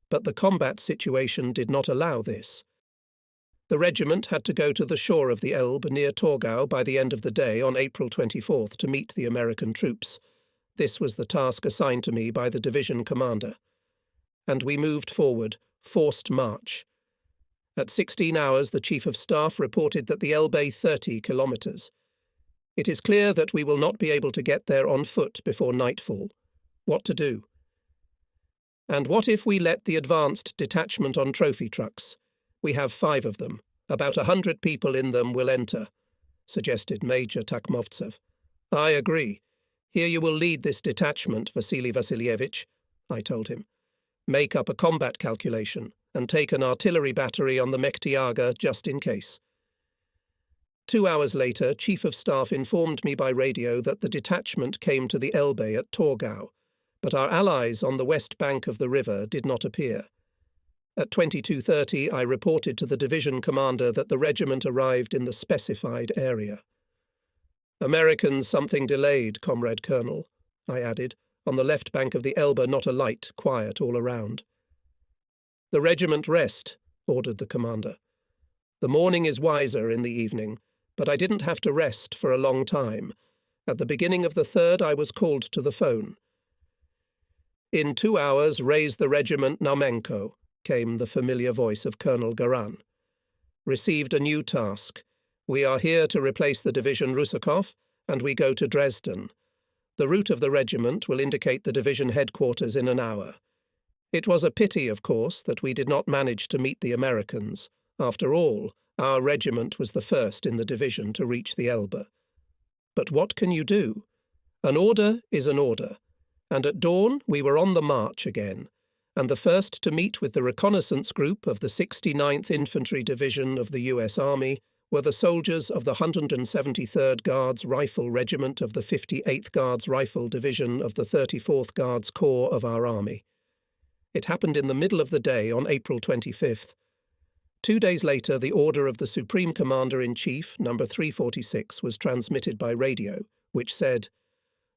But the combat situation did not allow this. The regiment had to go to the shore of the Elbe near Torgau by the end of the day on April 24th to meet the American troops. This was the task assigned to me by the division commander. And we moved forward, forced march. At 16 hours, the Chief of Staff reported that the Elbe 30 kilometres. It is clear that we will not be able to get there on foot before nightfall. What to do? And what if we let the advanced detachment on trophy trucks? We have 5 of them. About 100 people in them will enter, suggested Major Takhmovtsev. I agree. Here you will lead this detachment, Vasily Vassilievich, I told him. Make up a combat calculation and take an artillery battery on the Mektiaga just in case. 2 hours later, Chief of Staff informed me by radio that the detachment came to the Elbe at Torgau, but our allies on the west bank of the river did not appear. At 22:30, I reported to the division commander that the regiment arrived in the specified area. Americans something delayed, Comrade Colonel, I added. On the left bank of the Elbe not a light, quiet all around. The regiment rest, ordered the commander. The morning is wiser in the evening, but I didn't have to rest for a long time. At the beginning of the 3rd I was called to the phone. In 2 hours raise the regiment Naumenko, came the familiar voice of Colonel Garan. Received a new task. We are here to replace the division Rusakov, and we go to Dresden. The route of the regiment will indicate the division headquarters in an hour. It was a pity, of course, that we did not manage to meet the Americans. After all, our regiment was the first in the division to reach the Elbe. But what can you do? An order is an order. And at dawn we were on the march again, and the first to meet with the reconnaissance group of the 69th Infantry Division of the U.S. Army were the soldiers of the 173rd Guards Rifle Regiment of the 58th Guards Rifle Division of the 34th Guards Corps of our army. It happened in the middle of the day on April 25th. 2 days later, the order of the Supreme Commander-in-Chief, No. 346, was transmitted by radio, which said,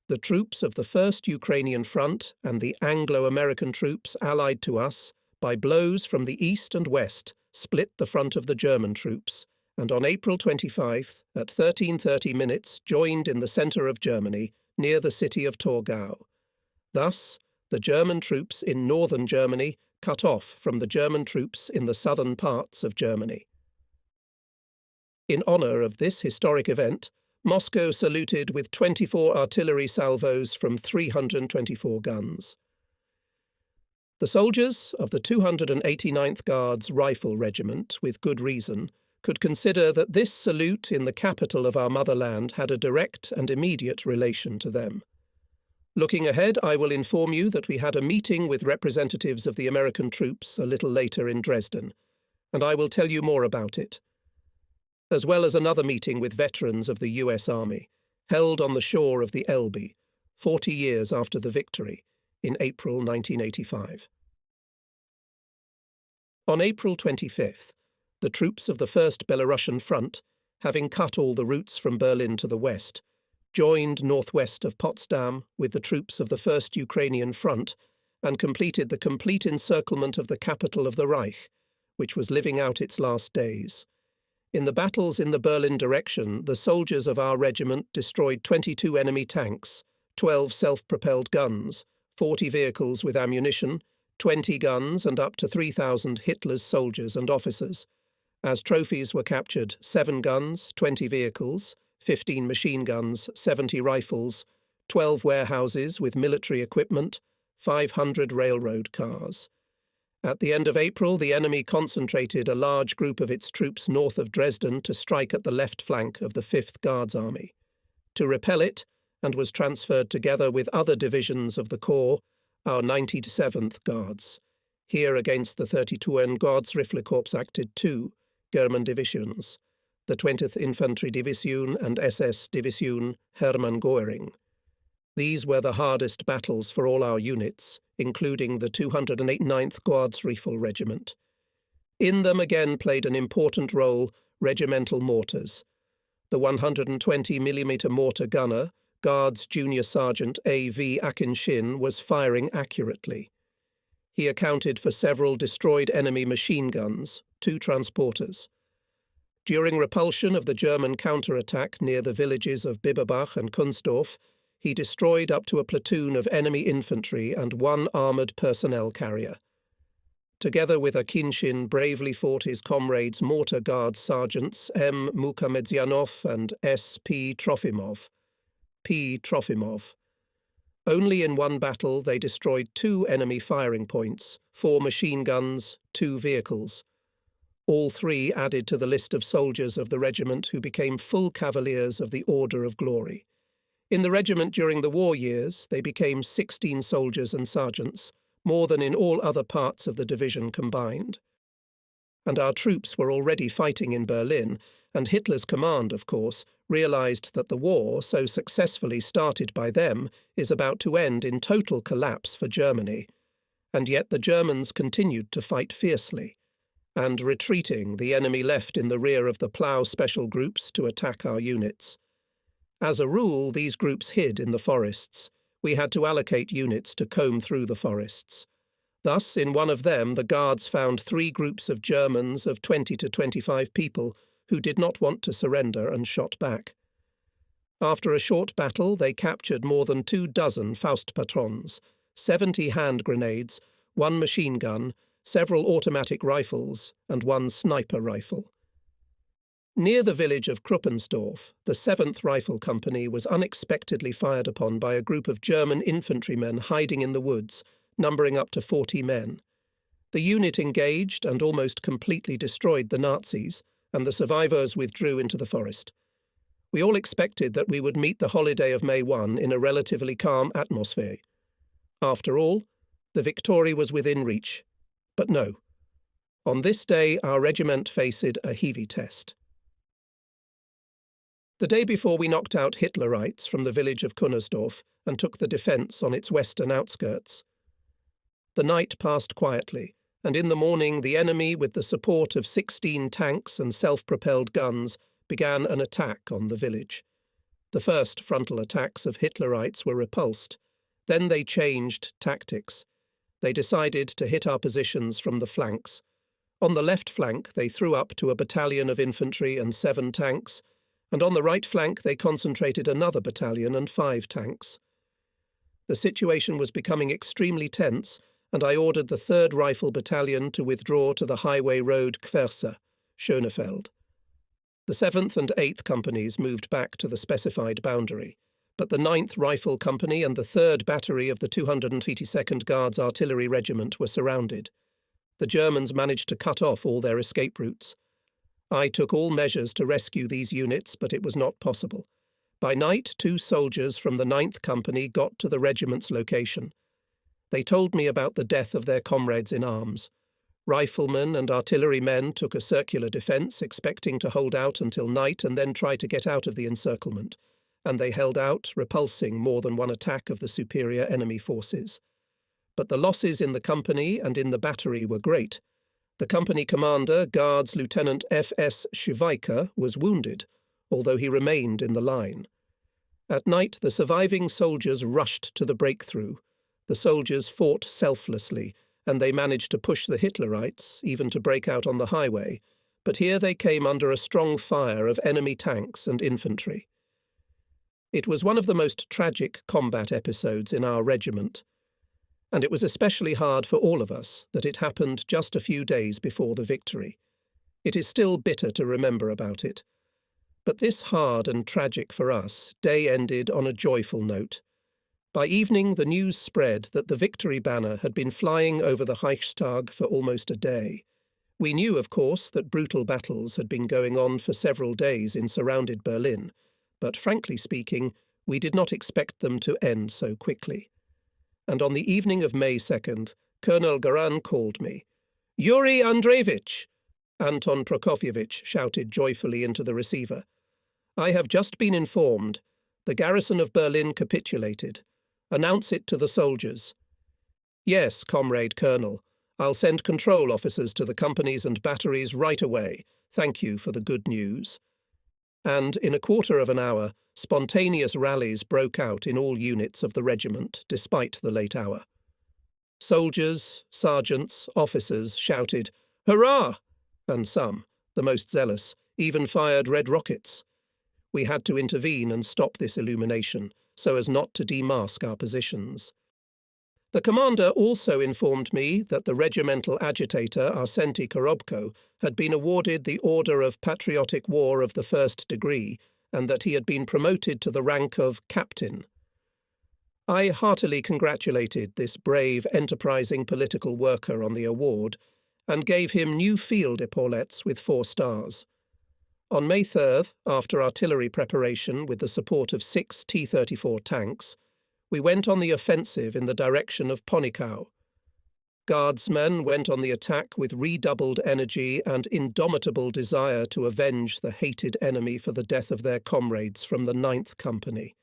"The troops of the 1st Ukrainian Front and the Anglo-American troops allied to us, by blows from the east and west, split the front of the German troops, and on April 25th, at 13:30 minutes, joined in the centre of Germany, near the city of Torgau. Thus, the German troops in northern Germany cut off from the German troops in the southern parts of Germany." In honour of this historic event, Moscow saluted with 24 artillery salvos from 324 guns. The soldiers of the 289th Guards Rifle Regiment, with good reason, could consider that this salute in the capital of our motherland had a direct and immediate relation to them. Looking ahead, I will inform you that we had a meeting with representatives of the American troops a little later in Dresden, and I will tell you more about it, as well as another meeting with veterans of the U.S. Army, held on the shore of the Elbe, 40 years after the victory, in April 1985. On April 25th, the troops of the 1st Belarusian Front, having cut all the routes from Berlin to the west, joined northwest of Potsdam with the troops of the 1st Ukrainian Front and completed the complete encirclement of the capital of the Reich, which was living out its last days. In the battles in the Berlin direction, the soldiers of our regiment destroyed 22 enemy tanks, 12 self-propelled guns, 40 vehicles with ammunition, 20 guns and up to 3,000 Hitler's soldiers and officers. As trophies were captured 7 guns, 20 vehicles, 15 machine guns, 70 rifles, 12 warehouses with military equipment, 500 railroad cars. At the end of April, the enemy concentrated a large group of its troops north of Dresden to strike at the left flank of the 5th Guards Army. To repel it, and was transferred together with other divisions of the corps, our 97th Guards. Here against the 32nd Guardsriffelkorps acted two German divisions, the 20th Infantry Division and SS Division Hermann Göring. These were the hardest battles for all our units, including the 289th Guardsriffel Regiment. In them again played an important role regimental mortars. The 120mm mortar gunner, Guards Junior Sergeant A.V. Akinshin, was firing accurately. He accounted for several destroyed enemy machine guns, two transporters. During repulsion of the German counterattack near the villages of Biberbach and Kunstdorf, he destroyed up to a platoon of enemy infantry and one armoured personnel carrier. Together with Akinshin, bravely fought his comrades Mortar Guard Sergeants M. Mukamedzianov and S. P. Trofimov. Only in one battle they destroyed two enemy firing points, 4 machine guns, 2 vehicles. All three added to the list of soldiers of the regiment who became full cavaliers of the Order of Glory. In the regiment during the war years, they became 16 soldiers and sergeants, more than in all other parts of the division combined. And our troops were already fighting in Berlin, and Hitler's command, of course, realized that the war, so successfully started by them, is about to end in total collapse for Germany. And yet the Germans continued to fight fiercely. And retreating, the enemy left in the rear of the plough special groups to attack our units. As a rule, these groups hid in the forests. We had to allocate units to comb through the forests. Thus, in one of them, the Guards found 3 groups of Germans of 20 to 25 people who did not want to surrender and shot back. After a short battle, they captured more than 24 Faustpatrons, 70 hand grenades, 1 machine gun, several automatic rifles, and 1 sniper rifle. Near the village of Kruppensdorf, the 7th Rifle Company was unexpectedly fired upon by a group of German infantrymen hiding in the woods, numbering up to 40 men. The unit engaged and almost completely destroyed the Nazis, and the survivors withdrew into the forest. We all expected that we would meet the holiday of May 1 in a relatively calm atmosphere. After all, the victory was within reach. But no. On this day, our regiment faced a heavy test. The day before, we knocked out Hitlerites from the village of Kunnersdorf and took the defence on its western outskirts. The night passed quietly, and in the morning the enemy, with the support of 16 tanks and self-propelled guns, began an attack on the village. The first frontal attacks of Hitlerites were repulsed. Then they changed tactics. They decided to hit our positions from the flanks. On the left flank they threw up to a battalion of infantry and 7 tanks, and on the right flank they concentrated another battalion and 5 tanks. The situation was becoming extremely tense, and I ordered the 3rd Rifle Battalion to withdraw to the highway road Querse, Schönefeld. The 7th and 8th Companies moved back to the specified boundary, but the 9th Rifle Company and the 3rd Battery of the 282nd Guards Artillery Regiment were surrounded. The Germans managed to cut off all their escape routes. I took all measures to rescue these units, but it was not possible. By night, 2 soldiers from the 9th Company got to the regiment's location. They told me about the death of their comrades in arms. Riflemen and artillerymen took a circular defence, expecting to hold out until night and then try to get out of the encirclement, and they held out, repulsing more than one attack of the superior enemy forces. But the losses in the company and in the battery were great. The company commander, Guards Lieutenant F.S. Schweika, was wounded, although he remained in the line. At night, the surviving soldiers rushed to the breakthrough. The soldiers fought selflessly, and they managed to push the Hitlerites, even to break out on the highway, but here they came under a strong fire of enemy tanks and infantry. It was one of the most tragic combat episodes in our regiment, and it was especially hard for all of us that it happened just a few days before the victory. It is still bitter to remember about it. But this hard and tragic for us day ended on a joyful note. By evening, the news spread that the victory banner had been flying over the Reichstag for almost a day. We knew, of course, that brutal battles had been going on for several days in surrounded Berlin, but frankly speaking, we did not expect them to end so quickly. and on the evening of May 2nd, Colonel Garan called me. "Yuri Andreevich!" Anton Prokofyevich shouted joyfully into the receiver. "I have just been informed. The garrison of Berlin capitulated. Announce it to the soldiers." "Yes, comrade Colonel. I'll send control officers to the companies and batteries right away. Thank you for the good news." And in a quarter of an hour, spontaneous rallies broke out in all units of the regiment, despite the late hour. Soldiers, sergeants, officers shouted, "Hurrah!" and some, the most zealous, even fired red rockets. We had to intervene and stop this illumination, so as not to demask our positions. The commander also informed me that the regimental agitator Arsenti Korobko had been awarded the Order of Patriotic War of the First Degree, and that he had been promoted to the rank of captain. I heartily congratulated this brave, enterprising political worker on the award, and gave him new field epaulettes with 4 stars. On May 3rd, after artillery preparation with the support of 6 T-34 tanks, we went on the offensive in the direction of Ponichow. Guardsmen went on the attack with redoubled energy and indomitable desire to avenge the hated enemy for the death of their comrades from the 9th Company.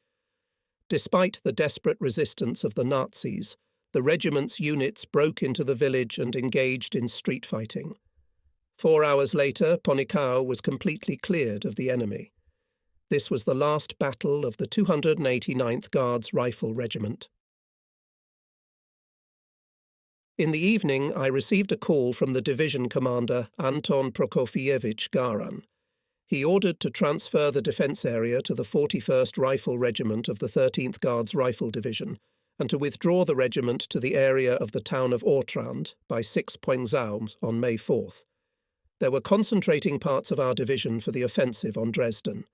Despite the desperate resistance of the Nazis, the regiment's units broke into the village and engaged in street fighting. 4 hours later, Ponichow was completely cleared of the enemy. This was the last battle of the 289th Guards Rifle Regiment. In the evening, I received a call from the division commander Anton Prokofyevich Garan. He ordered to transfer the defence area to the 41st Rifle Regiment of the 13th Guards Rifle Division, and to withdraw the regiment to the area of the town of Ortrand by 6 Poingsaum on May 4th. There were concentrating parts of our division for the offensive on Dresden.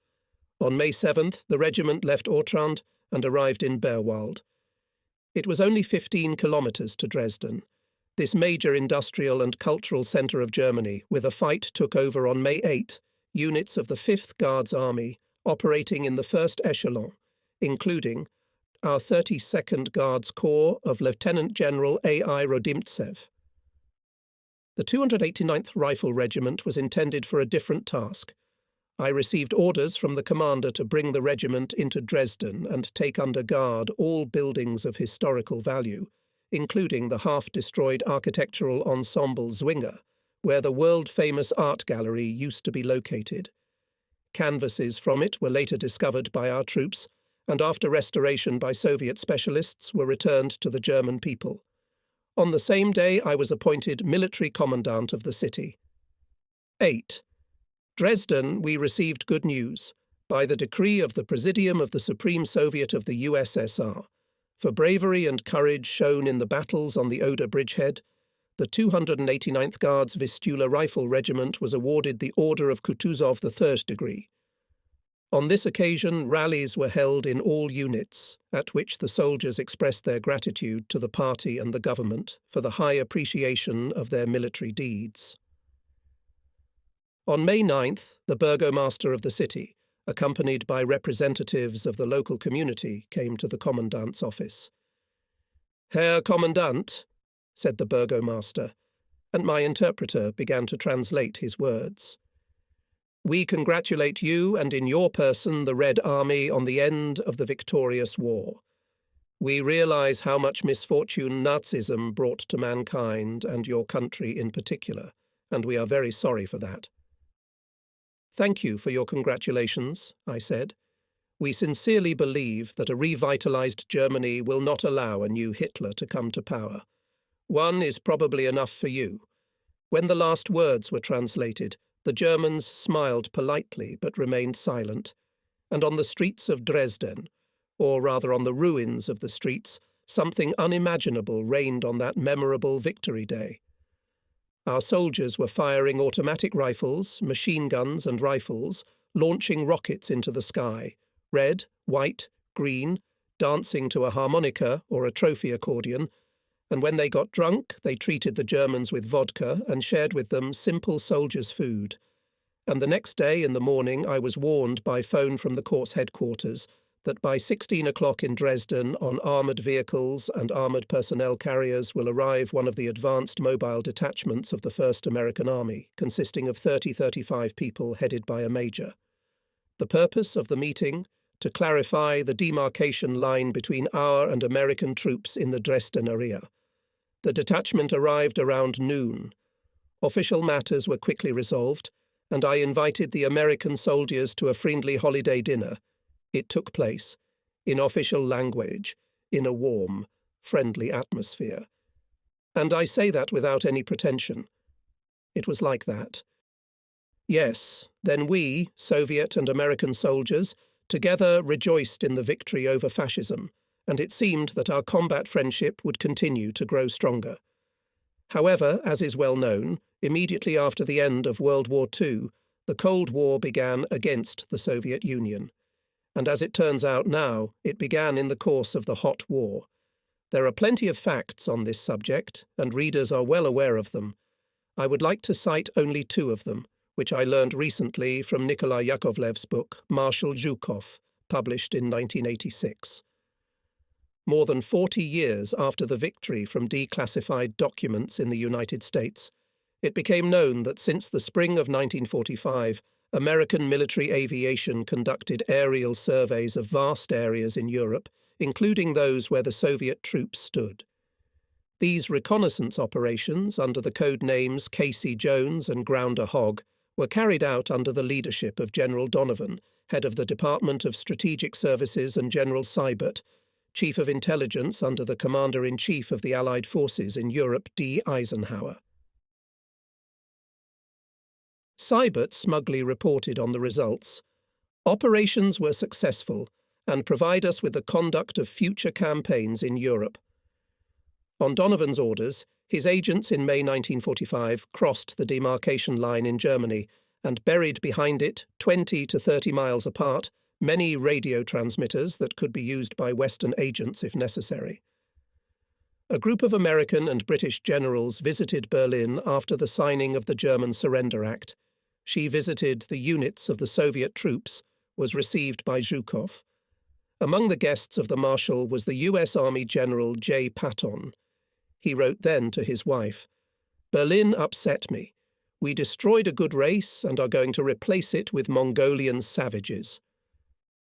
On May 7th, the regiment left Ortrand and arrived in Berwald. It was only 15 kilometres to Dresden. This major industrial and cultural centre of Germany, with a fight, took over on May 8 units of the 5th Guards Army operating in the first echelon, including our 32nd Guards Corps of Lieutenant General A.I. Rodimtsev. The 289th Rifle Regiment was intended for a different task. I received orders from the commander to bring the regiment into Dresden and take under guard all buildings of historical value, including the half-destroyed architectural ensemble Zwinger, where the world-famous art gallery used to be located. Canvases from it were later discovered by our troops, and after restoration by Soviet specialists were returned to the German people. On the same day, I was appointed military commandant of the city. 8. Dresden, we received good news, by the decree of the Presidium of the Supreme Soviet of the USSR. For bravery and courage shown in the battles on the Oder bridgehead, the 289th Guards Vistula Rifle Regiment was awarded the Order of Kutuzov the Third Degree. On this occasion, rallies were held in all units, at which the soldiers expressed their gratitude to the party and the government for the high appreciation of their military deeds. On May 9th, the burgomaster of the city, accompanied by representatives of the local community, came to the commandant's office. "Herr Kommandant," said the burgomaster, and my interpreter began to translate his words. "We congratulate you and in your person the Red Army on the end of the victorious war. We realize how much misfortune Nazism brought to mankind and your country in particular, and we are very sorry for that." "Thank you for your congratulations," I said. "We sincerely believe that a revitalized Germany will not allow a new Hitler to come to power. One is probably enough for you." When the last words were translated, the Germans smiled politely but remained silent, and on the streets of Dresden, or rather on the ruins of the streets, something unimaginable reigned on that memorable Victory Day. Our soldiers were firing automatic rifles, machine guns and rifles, launching rockets into the sky, red, white, green, dancing to a harmonica or a trophy accordion, and when they got drunk, they treated the Germans with vodka and shared with them simple soldiers' food. And the next day in the morning I was warned by phone from the Corps headquarters that by 16 o'clock in Dresden on armoured vehicles and armoured personnel carriers will arrive one of the advanced mobile detachments of the 1st American Army, consisting of 35 people headed by a major. The purpose of the meeting, to clarify the demarcation line between our and American troops in the Dresden area. The detachment arrived around noon. Official matters were quickly resolved, and I invited the American soldiers to a friendly holiday dinner. It took place, in official language, in a warm, friendly atmosphere. And I say that without any pretension. It was like that. Yes, then we, Soviet and American soldiers, together rejoiced in the victory over fascism, and it seemed that our combat friendship would continue to grow stronger. However, as is well known, immediately after the end of World War II, the Cold War began against the Soviet Union. And as it turns out now, it began in the course of the Hot War. There are plenty of facts on this subject, and readers are well aware of them. I would like to cite only two of them, which I learned recently from Nikolai Yakovlev's book, Marshal Zhukov, published in 1986. More than 40 years after the victory from declassified documents in the United States, it became known that since the spring of 1945, American military aviation conducted aerial surveys of vast areas in Europe, including those where the Soviet troops stood. These reconnaissance operations, under the code names Casey Jones and Grounder Hogg, were carried out under the leadership of General Donovan, head of the Department of Strategic Services, and General Seibert, Chief of Intelligence under the Commander-in-Chief of the Allied Forces in Europe, D. Eisenhower. Seibert smugly reported on the results. Operations were successful and provide us with the conduct of future campaigns in Europe. On Donovan's orders, his agents in May 1945 crossed the demarcation line in Germany and buried behind it, 20 to 30 miles apart, many radio transmitters that could be used by Western agents if necessary. A group of American and British generals visited Berlin after the signing of the German Surrender Act. She visited the units of the Soviet troops, was received by Zhukov. Among the guests of the Marshal was the U.S. Army General J. Patton. He wrote then to his wife, "Berlin upset me. We destroyed a good race and are going to replace it with Mongolian savages."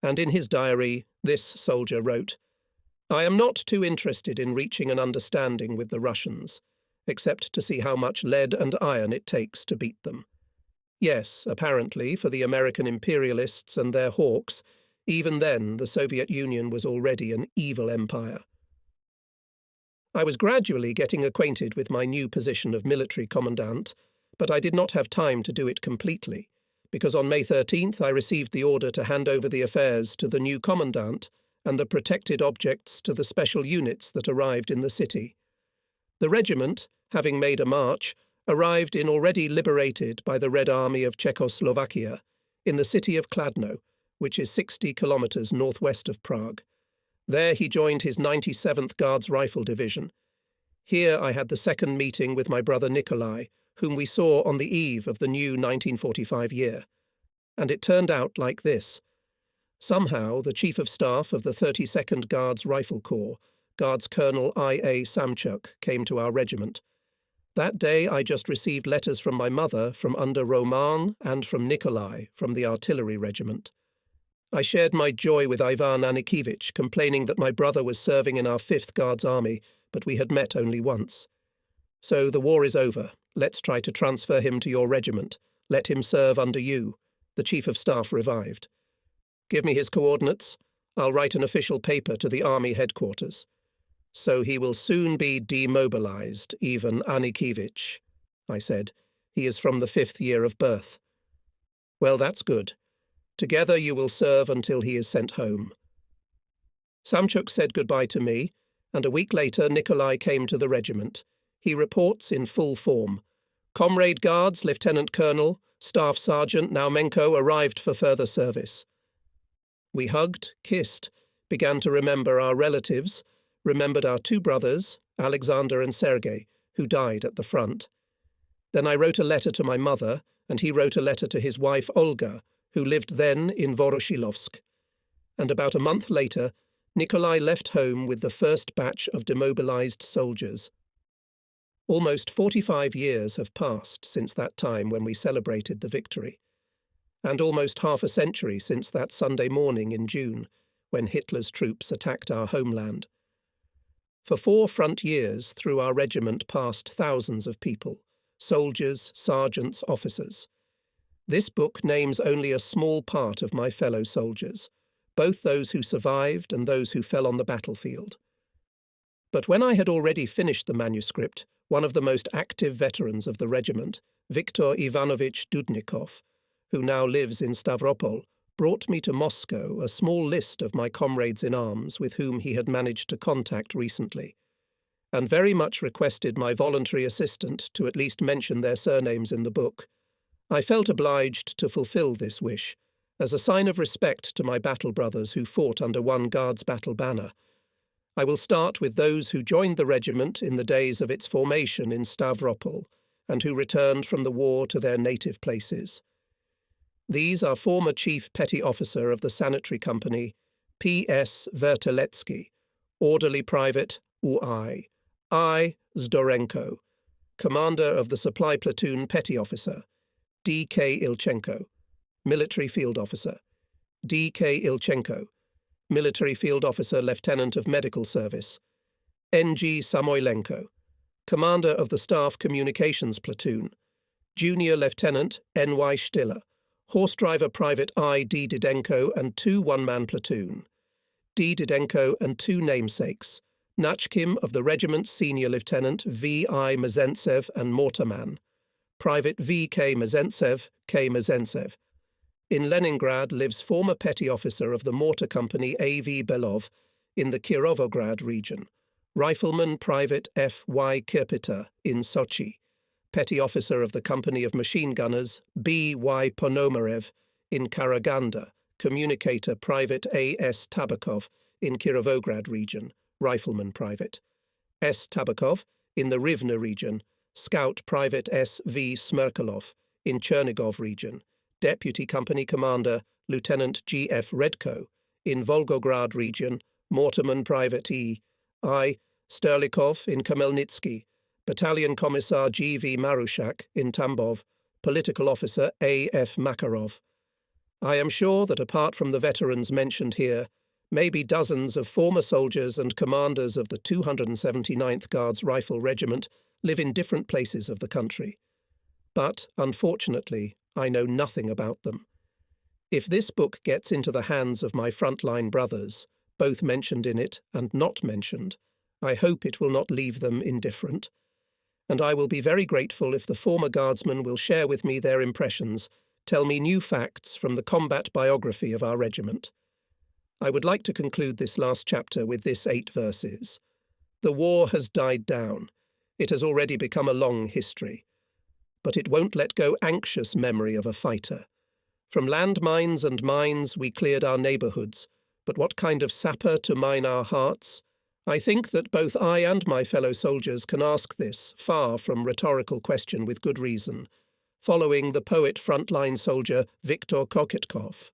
And in his diary, this soldier wrote, "I am not too interested in reaching an understanding with the Russians, except to see how much lead and iron it takes to beat them." Yes, apparently, for the American imperialists and their hawks, even then the Soviet Union was already an evil empire. I was gradually getting acquainted with my new position of military commandant, but I did not have time to do it completely, because on May 13th I received the order to hand over the affairs to the new commandant and the protected objects to the special units that arrived in the city. The regiment, having made a march, arrived in already liberated by the Red Army of Czechoslovakia, in the city of Kladno, which is 60 kilometers northwest of Prague. There he joined his 97th Guards Rifle Division. Here I had the second meeting with my brother Nikolai, whom we saw on the eve of the new 1945 year. And it turned out like this. Somehow the Chief of Staff of the 32nd Guards Rifle Corps, Guards Colonel I.A. Samchuk, came to our regiment. That day I just received letters from my mother from under Roman and from Nikolai from the artillery regiment. I shared my joy with Ivan Anikievich, complaining that my brother was serving in our 5th Guards Army, but we had met only once. "So the war is over. Let's try to transfer him to your regiment. Let him serve under you," the Chief of Staff revived. "Give me his coordinates. I'll write an official paper to the Army headquarters. So he will soon be demobilized, Ivan Anikievich," I said. "He is from the 5th year of birth." "Well, that's good. Together you will serve until he is sent home." Samchuk said goodbye to me, and a week later Nikolai came to the regiment. He reports in full form. "Comrade Guards, Lieutenant Colonel, Staff Sergeant Naumenko arrived for further service." We hugged, kissed, began to remember our relatives, remembered our 2 brothers, Alexander and Sergei, who died at the front. Then I wrote a letter to my mother, and he wrote a letter to his wife Olga, who lived then in Voroshilovsk. and about a month later, Nikolai left home with the first batch of demobilized soldiers. Almost 45 years have passed since that time when we celebrated the victory, and almost half a century since that Sunday morning in June, when Hitler's troops attacked our homeland. For 4 front years, through our regiment passed thousands of people, soldiers, sergeants, officers. This book names only a small part of my fellow soldiers, both those who survived and those who fell on the battlefield. But when I had already finished the manuscript, one of the most active veterans of the regiment, Viktor Ivanovich Dudnikov, who now lives in Stavropol, brought me to Moscow a small list of my comrades in arms with whom he had managed to contact recently, and very much requested my voluntary assistant to at least mention their surnames in the book. I felt obliged to fulfill this wish, as a sign of respect to my battle brothers who fought under one Guards battle banner. I will start with those who joined the regiment in the days of its formation in Stavropol, and who returned from the war to their native places. These are former Chief Petty Officer of the Sanitary Company, P.S. Verteletsky, Orderly Private U.I., I. Zdorenko, Commander of the Supply Platoon Petty Officer, D.K. Ilchenko, Military Field Officer, D.K. Ilchenko, Military Field Officer Lieutenant of Medical Service, N.G. Samoylenko, Commander of the Staff Communications Platoon, Junior Lieutenant N.Y. Stiller, Horse Driver Private I. D. Didenko and 2 one-man platoon, D. Didenko and 2 namesakes, Nachkim of the Regiment's Senior Lieutenant V. I. Mazentsev and Mortarman, Private V. K. Mazentsev, K. Mazentsev. In Leningrad lives former Petty Officer of the Mortar Company A. V. Belov in the Kirovograd region, Rifleman Private F. Y. Kirpita in Sochi, Petty Officer of the Company of Machine Gunners B. Y. Ponomarev in Karaganda, Communicator Private A. S. Tabakov in Kirovograd region, Rifleman Private S. Tabakov in the Rivne region, Scout Private S. V. Smerkalov in Chernigov region, Deputy Company Commander Lieutenant G. F. Redko in Volgograd region, Mortarman Private E. I. Sterlikov in Khmelnytsky, Battalion Commissar G. V. Marushak in Tambov, Political Officer A. F. Makarov. I am sure that apart from the veterans mentioned here, maybe dozens of former soldiers and commanders of the 279th Guards Rifle Regiment live in different places of the country. But, unfortunately, I know nothing about them. If this book gets into the hands of my frontline brothers, both mentioned in it and not mentioned, I hope it will not leave them indifferent, and I will be very grateful if the former Guardsmen will share with me their impressions, tell me new facts from the combat biography of our regiment. I would like to conclude this last chapter with this 8 verses. The war has died down. It has already become a long history. But it won't let go anxious memory of a fighter. From landmines and mines we cleared our neighbourhoods, but what kind of sapper to mine our hearts? I think that both I and my fellow soldiers can ask this far from rhetorical question with good reason, following the poet frontline soldier Viktor Koketkov.